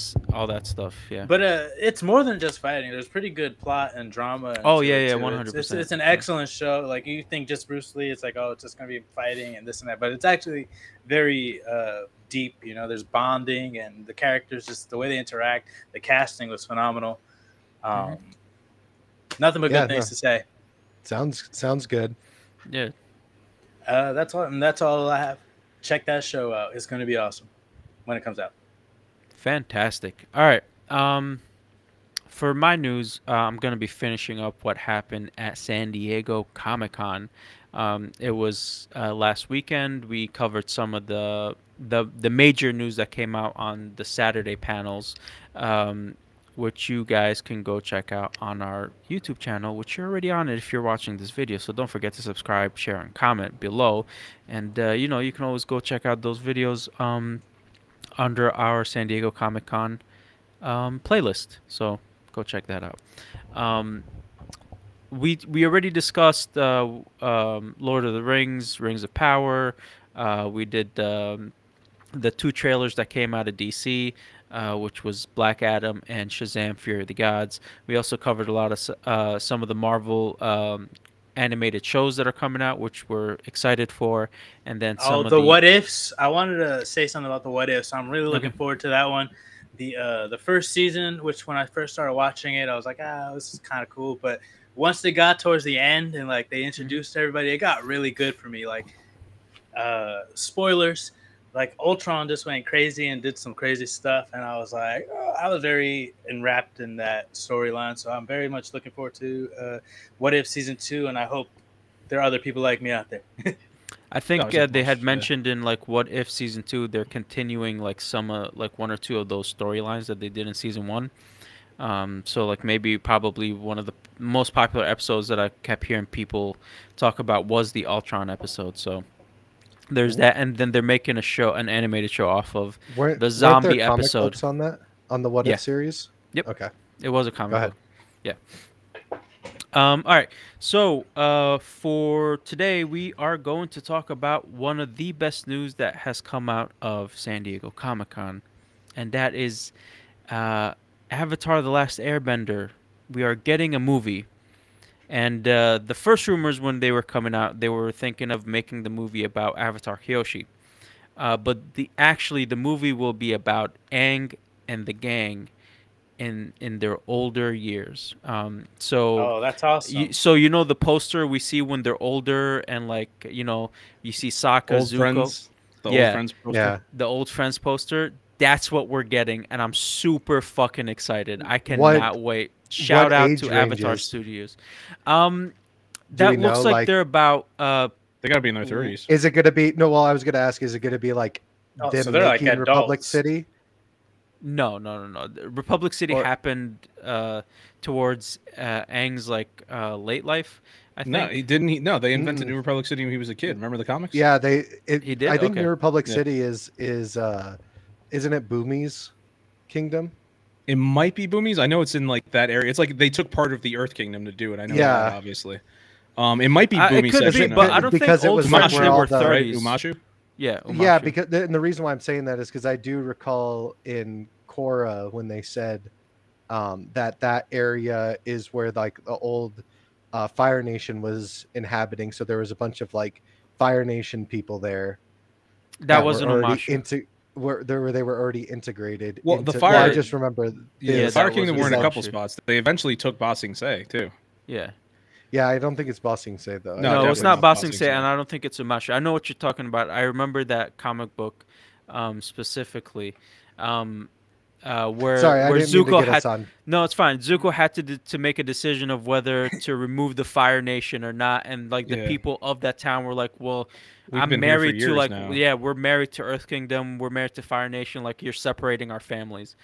stuff. Yeah. But it's more than just fighting. There's pretty good plot and drama. Oh, into yeah, it, yeah, too. 100%. It's an excellent show. Like you think just Bruce Lee, it's like, oh, it's just gonna be fighting and this and that, but it's actually very deep. There's bonding and the characters, just the way they interact. The casting was phenomenal. Nothing but good things to say. Sounds good. Yeah. That's all. And that's all I have. Check that show out. It's gonna be awesome when it comes out. Fantastic. All right. For my news, I'm going to be finishing up what happened at San Diego Comic-Con. It was last weekend. We covered some of the major news that came out on the Saturday panels, which you guys can go check out on our YouTube channel, which you're already on it if you're watching this video. So don't forget to subscribe, share, and comment below. And, you can always go check out those videos under our San Diego Comic-Con playlist. So go check that out. We already discussed Lord of the Rings, Rings of Power. We did the two trailers that came out of DC, which was Black Adam and Shazam: Fury of the Gods. We also covered a lot of some of the Marvel animated shows that are coming out, which we're excited for, and then some of the what ifs. I wanted to say something about the what ifs. I'm really looking forward to that one. The first season, which when I first started watching it, I was like, this is kind of cool. But once they got towards the end and like they introduced everybody, it got really good for me. Like spoilers, like Ultron just went crazy and did some crazy stuff, and I was like, I was very enwrapped in that storyline. So I'm very much looking forward to What If Season 2, and I hope there are other people like me out there. I think That was a they had push, yeah. mentioned in like What If Season 2, they're continuing like some like one or two of those storylines that they did in Season 1. So like maybe probably one of the most popular episodes that I kept hearing people talk about was the Ultron episode. So there's that, and then they're making an animated show off of the zombie weren't there comic episode. books on that, on the What Yeah. If series? Yep. Okay. It was a comic Go ahead. book. Yeah. All right. So for today, we are going to talk about one of the best news that has come out of San Diego Comic-Con, and that is Avatar: The Last Airbender. We are getting a movie. And the first rumors when they were coming out, they were thinking of making the movie about Avatar Kyoshi. But the movie will be about Aang and the gang in their older years. Oh, that's awesome. The poster we see when they're older, and like you see Sokka, Old Zuko. friends. The Yeah. old Friends poster. Yeah. The old Friends poster. That's what we're getting, and I'm super fucking excited. I What- cannot wait. Shout out age to Avatar ranges? Studios. Do That we looks know, like like- they're about They got to be in their 30s. Is it going to be? No. Well, I was going to ask. Is it going to be like Oh, them so they're like making Republic adults. City? No. Republic City Or- happened towards Aang's late life. I think. No, he didn't. No, they invented Mm-mm. New Republic City when he was a kid. Remember the comics? Yeah, He did? I think Okay. New Republic Yeah. City is isn't it Boomy's kingdom? It might be Boomies. I know it's in like that area. It's like they took part of the Earth Kingdom to do it. I know Yeah. that, obviously. It might be It Boomies could be, section. but I don't Because think it old was Friends like they where were all the- right? 30s. Umashu? Yeah, Yeah, Umashu. and the reason why I'm saying that is because I do recall in Korra when they said that area is where like the old Fire Nation was inhabiting. So there was a bunch of like Fire Nation people there. that were wasn't already Umashu. where they were already integrated. Well, the into, Fire- I just remember. Yeah, Yeah, the Fire that Kingdom was were in a couple Umashu. spots. They eventually took Ba Sing Se too. Yeah. Yeah, I don't think it's Bossing Say though. No, No, definitely it's not not Ba Ba Sing Sing Se, Se. and I don't think it's Umashu. I know what you're talking about. I remember that comic book specifically, where Sorry, I where didn't mean Zuko to get had us on. no, it's fine. Zuko had to make a decision of whether to remove the Fire Nation or not, and like the Yeah. people of that town were like, "Well, We've I'm been here for married to years like now." yeah, we're married to Earth Kingdom, we're married to Fire Nation. Like you're separating our families."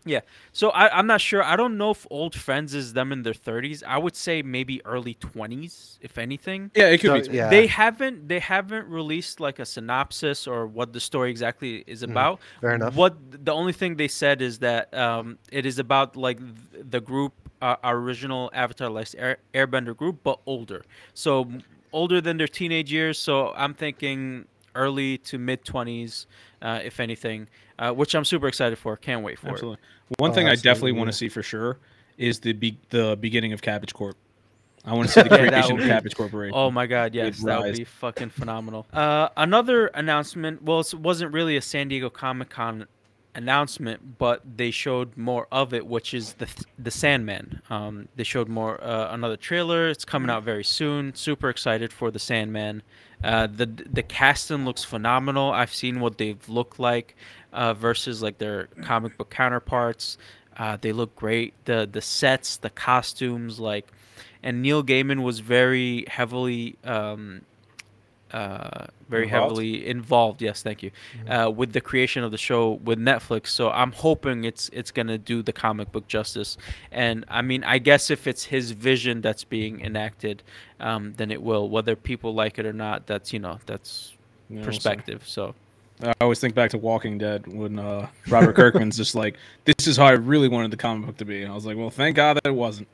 Yeah, So I'm not sure. I don't know if Old Friends is them in their 30s. I would say maybe early 20s, if anything. Yeah, it could So, be. yeah. They haven't released like a synopsis or what the story exactly is about. fair enough. What the only thing they said is that it is about like the group, our original Avatar Last Airbender group, but older. So older than their teenage years. So I'm thinking early to mid 20s, if anything, which I'm super excited for. Can't wait for it. Absolutely. One Oh, thing I absolutely, definitely want yeah. to see for sure is the beginning of Cabbage Corp. I want to see the Yeah, that creation would of be- Cabbage Corporation. Oh my God, yes, that would rise. be fucking phenomenal. Another announcement. Well, it wasn't really a San Diego Comic-Con announcement, but they showed more of it, which is the Sandman. They showed more another trailer. It's coming out very soon. Super excited for the Sandman. The casting looks phenomenal. I've seen what they've looked like versus like their comic book counterparts. They look great. The sets, the costumes, like, and Neil Gaiman was very heavily heavily involved. Yes, thank you. With the creation of the show with Netflix. So I'm hoping it's gonna do the comic book justice. And I mean, I guess if it's his vision that's being enacted, then it will. Whether people like it or not, that's that's Yeah, we'll see. perspective. So I always think back to Walking Dead when Robert Kirkman's just like, "This is how I really wanted the comic book to be." And I was like, "Well, thank God that it wasn't,"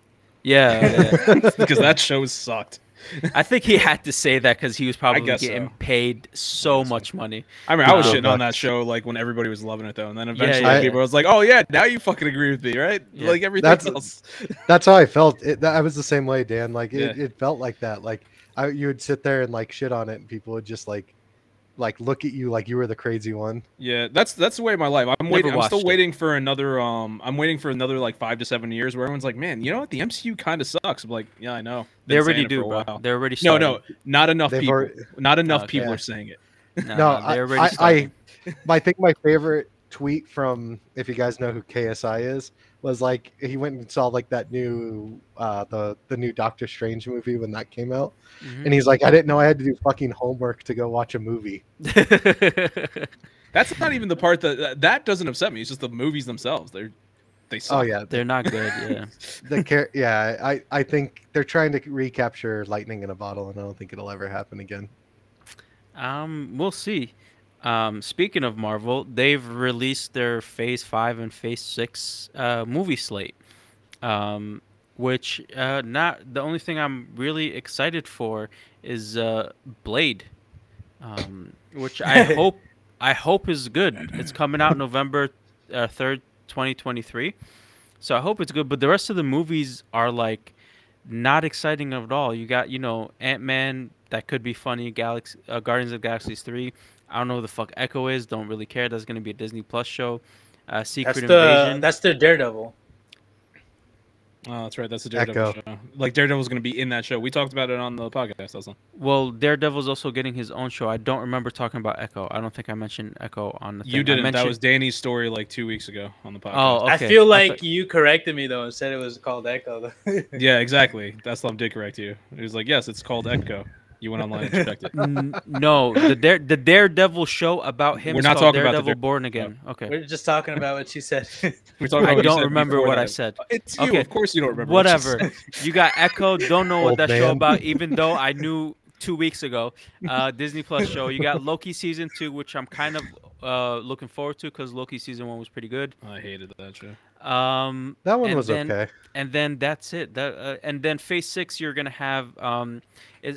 yeah. because that show sucked. I think he had to say that because he was probably guess getting so. paid so much money. I mean, I was Wow. shitting on that show like when everybody was loving it though, and then Yeah, eventually yeah. people was like, "Oh yeah, now you fucking agree with me, right?" Yeah. Like everything That's- else. That's how I felt. I was the same way, Dan. Like Yeah. it felt like that. Like you would sit there and like shit on it, and people would just like look at you like you were the crazy one. Yeah, that's the way of my life. I'm Never waiting. I'm still watched it. waiting for another. I'm waiting for another like 5 to 7 years where everyone's like, "Man, you know what? The MCU kind of sucks." I'm like, "Yeah, I know." They Been already saying it do, for a bro. while. They're already No, starting. no, not enough They've people. already- Not enough Okay. people Yeah. are saying it. No, they're already I starting. I think my favorite tweet from, if you guys know who KSI is, was like he went and saw like that new the new Doctor Strange movie when that came out, Mhm. and he's like, I didn't know I had to do fucking homework to go watch a movie. That's not even the part that doesn't upset me. It's just the movies themselves. They suck. Oh yeah, They're not good. Yeah. yeah. I think they're trying to recapture lightning in a bottle, and I don't think it'll ever happen again. We'll see. Speaking of Marvel, they've released their Phase 5 and Phase 6 movie slate, which not the only thing I'm really excited for is Blade, which I hope is good. It's coming out November 3rd, 2023. So I hope it's good. But the rest of the movies are like not exciting at all. You got Ant-Man, that could be funny. Guardians of the Galaxy 3. I don't know who the fuck Echo is. Don't really care. That's going to be a Disney Plus show. Secret Invasion. That's the Daredevil. Oh, that's right. That's the Daredevil Echo. show. Like Daredevil's going to be in that show. We talked about it on the podcast, also. Well, Daredevil's also getting his own show. I don't remember talking about Echo. I don't think I mentioned Echo on the thing. You didn't. I That was Danny's story like 2 weeks ago on the podcast. Oh, I okay. feel like you corrected me though and said it was called Echo. Yeah, exactly. Eslam did correct you. He was like, yes, it's called Echo. You went online and checked it. No, the Daredevil show about him We're is not called talking about the Daredevil Born Again. Okay. We're just talking about what you said. We're talking about I what you don't said remember before what that. I said. It's you. Okay. Of course you don't remember. what you Whatever. said. You got Echo. Don't know what Old that show man. about, even though I knew 2 weeks ago. Disney Plus show. You got Loki season 2, which I'm kind of looking forward to because Loki season 1 was pretty good. I hated that show. That one and was then, okay. And then that's it. And then Phase 6, you're gonna have.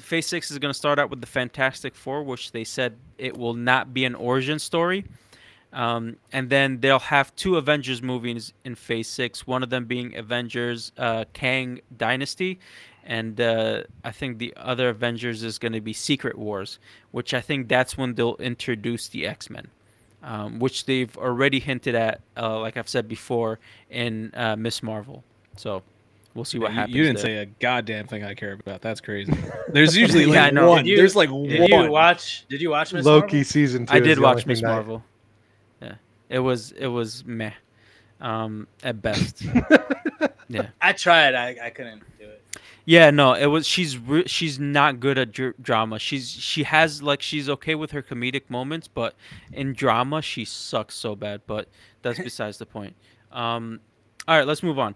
Phase 6 is gonna start out with the Fantastic Four, which they said it will not be an origin story. And then they'll have 2 Avengers movies in Phase 6. One of them being Avengers Kang Dynasty, and I think the other Avengers is going to be Secret Wars, which I think that's when they'll introduce the X-Men, which they've already hinted at, like I've said before, in Miss Marvel. So we'll see what happens. You didn't there. say a goddamn thing I care about. That's crazy. There's usually Yeah, I like know. one. Did you- There's like Did one. you watch? Did you watch Miss Loki Marvel? season 2. I is did the only watch Miss thing that- Marvel. Yeah, it was meh, at best. Yeah. I tried. I couldn't do it. Yeah, no, it was. She's not good at drama. She's okay with her comedic moments, but in drama she sucks so bad. But that's besides the point. All right, let's move on.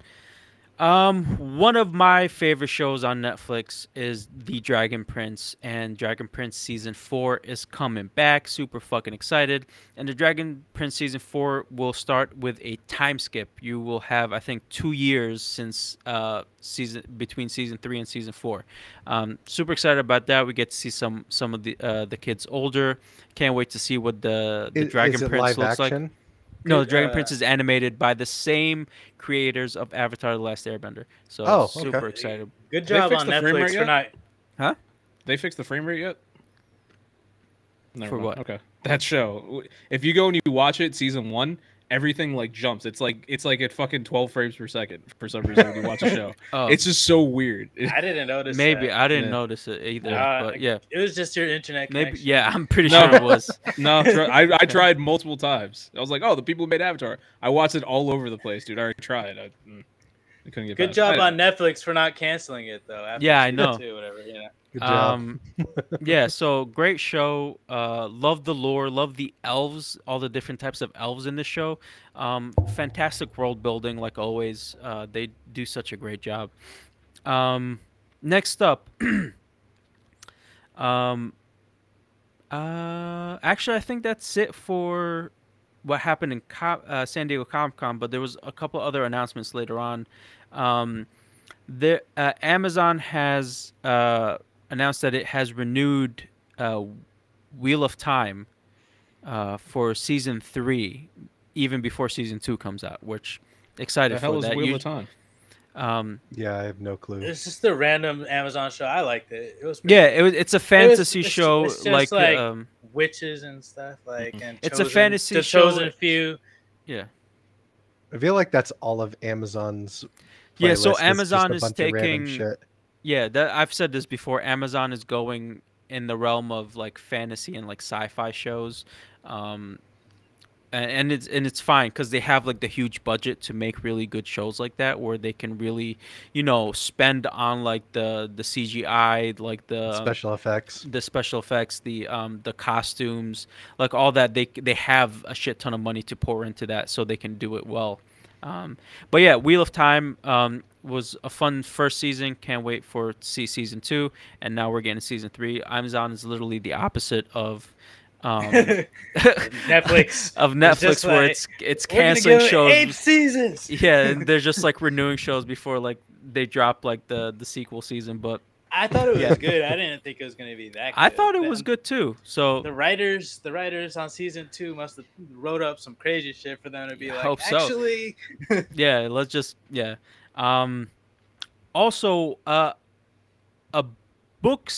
One of my favorite shows on Netflix is The Dragon Prince, and Dragon Prince season 4 is coming back. Super fucking excited. And the Dragon Prince season 4 will start with a time skip. You will have, I think, 2 years since between season 3 and season 4. Super excited about that. We get to see some of the kids older. Can't wait to see what the Dragon is it Prince live looks action? like. No, the Good, Dragon Prince is animated by the same creators of Avatar: The Last Airbender. So Oh, super okay. excited. Good They job fixed on the frame Netflix rate for yet? not. They fixed the frame rate yet? Never For mind. what? Okay. That show. If you go and you watch it, season 1, everything like jumps. It's like at fucking 12 frames per second for some reason when you watch a show. Oh, It's just so weird. I didn't notice. maybe that. I didn't Yeah. notice it either. Uh, but yeah, It was just your internet maybe. connection. Yeah, I'm pretty No. sure it was. No, I tried multiple times. I was like, oh, the people who made Avatar. I watched it all over the place, dude. I already tried. I couldn't get Good past job it. on Netflix for not canceling it though. After Yeah, I season know. 2, whatever. Yeah. Good job. Yeah, so great show. Love the lore, love the elves, all the different types of elves in this show. Fantastic world building, like always. They do such a great job. Next up, actually, I think that's it for what happened in San Diego Comic-Con, but there was a couple other announcements later on. Amazon has announced that it has renewed Wheel of Time for season 3, even before season 2 comes out. Which excited The hell for is that. Wheel of Time? Yeah, I have no clue. It's just a random Amazon show. I liked it. It was. Yeah, it's a fantasy show, it's just like witches and stuff. Like, and It's a chosen- fantasy the show. chosen few. yeah. I feel like that's all of Amazon's. Yeah, so playlist. It's just Amazon a is bunch of random taking- shit. Yeah, I've said this before. Amazon is going in the realm of like fantasy and like sci-fi shows, and it's fine because they have like the huge budget to make really good shows like that, where they can really, spend on like the CGI, like the Special effects. the costumes, like all that. They have a shit ton of money to pour into that, so they can do it well. But yeah, Wheel of Time was a fun first season. Can't wait to see season 2, and now we're getting season 3. Amazon is literally the opposite of Netflix. of It's Netflix, just where like, it's We're gonna canceling give it shows. 8 seasons. Yeah, and they're just like renewing shows before like they drop like the sequel season. But I thought it was Yeah. good. I didn't think it was gonna be that. I good. thought it was Then good too. So The writers on season 2 must have wrote up some crazy shit for them to be I like, hope so. actually, yeah, let's just Also, a book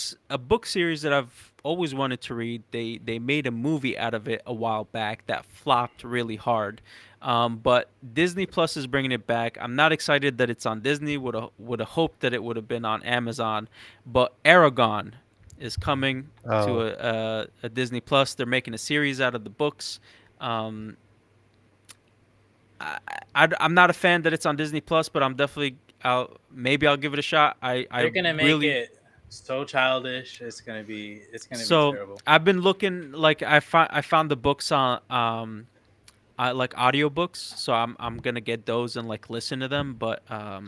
series that I've always wanted to read. They made a movie out of it a while back that flopped really hard. But Disney Plus is bringing it back. I'm not excited that it's on Disney. Would have hoped that it would have been on Amazon. But Aragon is coming to a Disney Plus. They're making a series out of the books. I'm not a fan that it's on Disney Plus, but I'm definitely maybe I'll give it a shot. They're gonna make it so childish. It's gonna be terrible. I've been looking, like, I found the books on like audiobooks, so I'm gonna get those and like listen to them. But I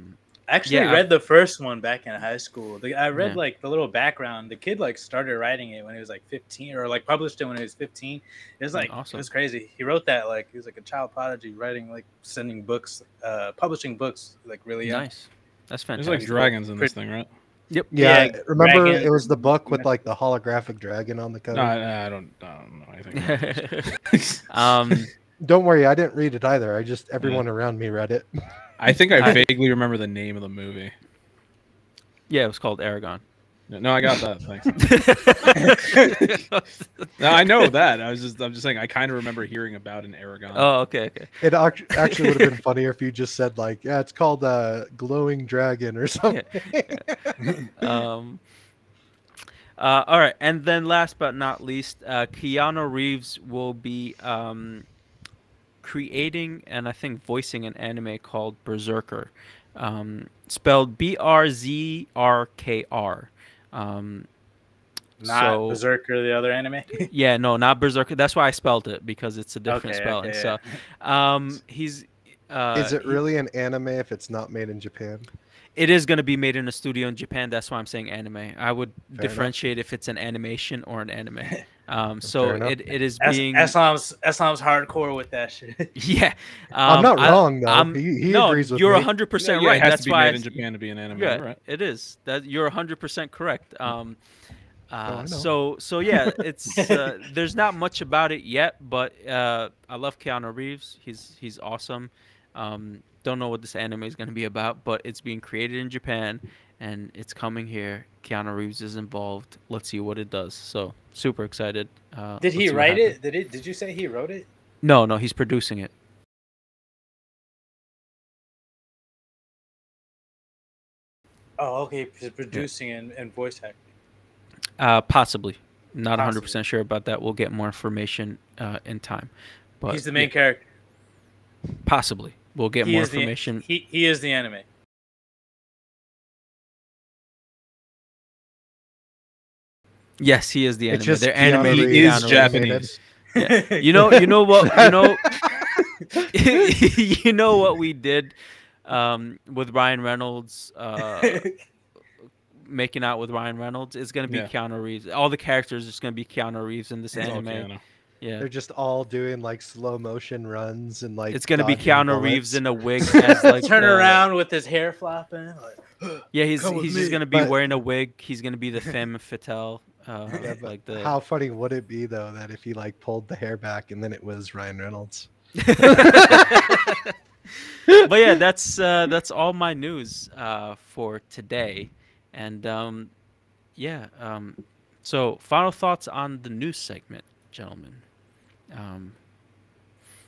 actually read the first one back in high school. I read like the little background. The kid like started writing it when he was like 15, or like published it when he was 15. It was like awesome. It was crazy. He wrote that like he was like a child prodigy, writing like sending books, publishing books like really young. Nice. That's fantastic. There's like dragons in this thing, right? Yep. Yeah. Remember, it was the book with like the holographic dragon on the cover. No, I don't know anything. Don't worry, I didn't read it either. Everyone around me read it. I think I vaguely remember the name of the movie. Yeah, it was called Aragon. No, I got that. Thanks. No, I know that. I'm just saying I kind of remember hearing about an Aragon. Oh, okay. It actually would have been funnier if you just said like, yeah, it's called Glowing Dragon or something. All right, and then last but not least, Keanu Reeves will be creating and I think voicing an anime called Berserker, spelled Brzrkr. Not Berserker, the other anime. Yeah, no, not Berserker. That's why I spelled it, because it's a different spelling. So, he's. Is it really an anime if it's not made in Japan? It is going to be made in a studio in Japan. That's why I'm saying anime. I would differentiate if it's an animation or an anime. So it is being. Eslam's hardcore with that shit. Yeah, I'm not wrong though. He agrees with you're me. 100% Yeah, right. it has That's to be why made in Japan to be an anime. Yeah, right? It is. That you're 100% correct. I so yeah, it's there's not much about it yet, but I love Keanu Reeves. He's awesome. Don't know what this anime is going to be about, but it's being created in Japan and it's coming here. Keanu Reeves is involved. Let's see what it does. So super excited. Did he write it? Did you say he wrote it? No, he's producing it. Oh, okay. He's producing and voice acting. Possibly. Not 100% sure about that. We'll get more information in time. But he's the main character. Possibly. We'll get more information. He is the anime. Yes, he is the anime. Just They're animated. He is Japanese. Yeah. You know what you know what we did with Ryan Reynolds, making out with Ryan Reynolds. It's gonna be Keanu Reeves. All the characters is gonna be Keanu Reeves in this anime. Yeah, they're just all doing like slow motion runs and like. It's gonna be Keanu Reeves in a wig as like turn around with his hair flopping. Like, yeah, he's just gonna be wearing a wig. He's gonna be the femme fatale. Like the. How funny would it be though that if he like pulled the hair back and then it was Ryan Reynolds? But yeah, that's all my news for today, and so final thoughts on the news segment, gentlemen.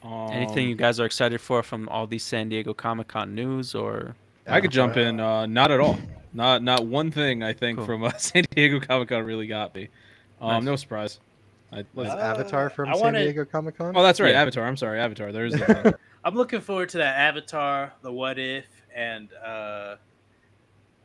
Anything you guys are excited for from all these San Diego Comic-Con news, or? I could jump in. Not at all. Not one thing I think from San Diego Comic-Con really got me. Nice. No surprise. Was Avatar from San Diego Comic-Con? Oh, that's right. Yeah. Avatar. I'm sorry. Avatar. There's the I'm looking forward to that Avatar, the What If, and I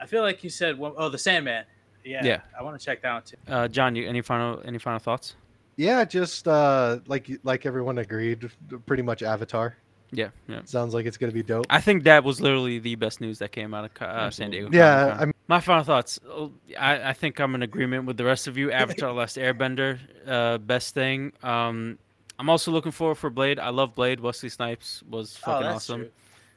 feel like you said the Sandman. Yeah. I want to check that one too. John, any final thoughts? Yeah, just like everyone agreed, pretty much Avatar. Yeah. Sounds like it's gonna be dope. I think that was literally the best news that came out of San Diego. Yeah, my final thoughts. I think I'm in agreement with the rest of you. Avatar: Last Airbender, best thing. I'm also looking forward for Blade. I love Blade. Wesley Snipes was fucking awesome. True.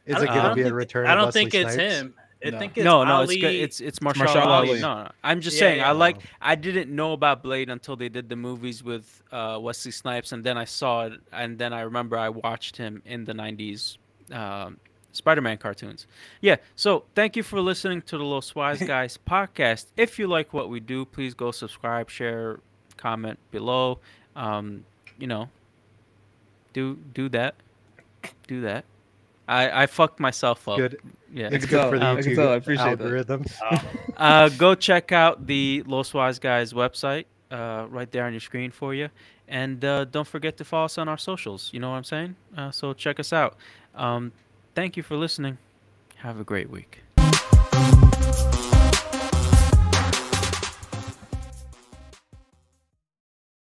Is it gonna be a return? I don't of Wesley think it's Snipes? him. I think it's Ali. It's Mahershala Ali. No, I'm just saying. Yeah. I didn't know about Blade until they did the movies with Wesley Snipes, and then I saw it, and then I remember I watched him in the '90s Spider-Man cartoons. Yeah. So thank you for listening to the Los Wise Guys podcast. If you like what we do, please go subscribe, share, comment below. You know, do that. Do that. I fucked myself up. Good. Yeah. It's can good tell. for the I can YouTube tell. I appreciate that. algorithm. Go check out the Los Wise Guys website right there on your screen for you. And don't forget to follow us on our socials. You know what I'm saying? So check us out. Thank you for listening. Have a great week.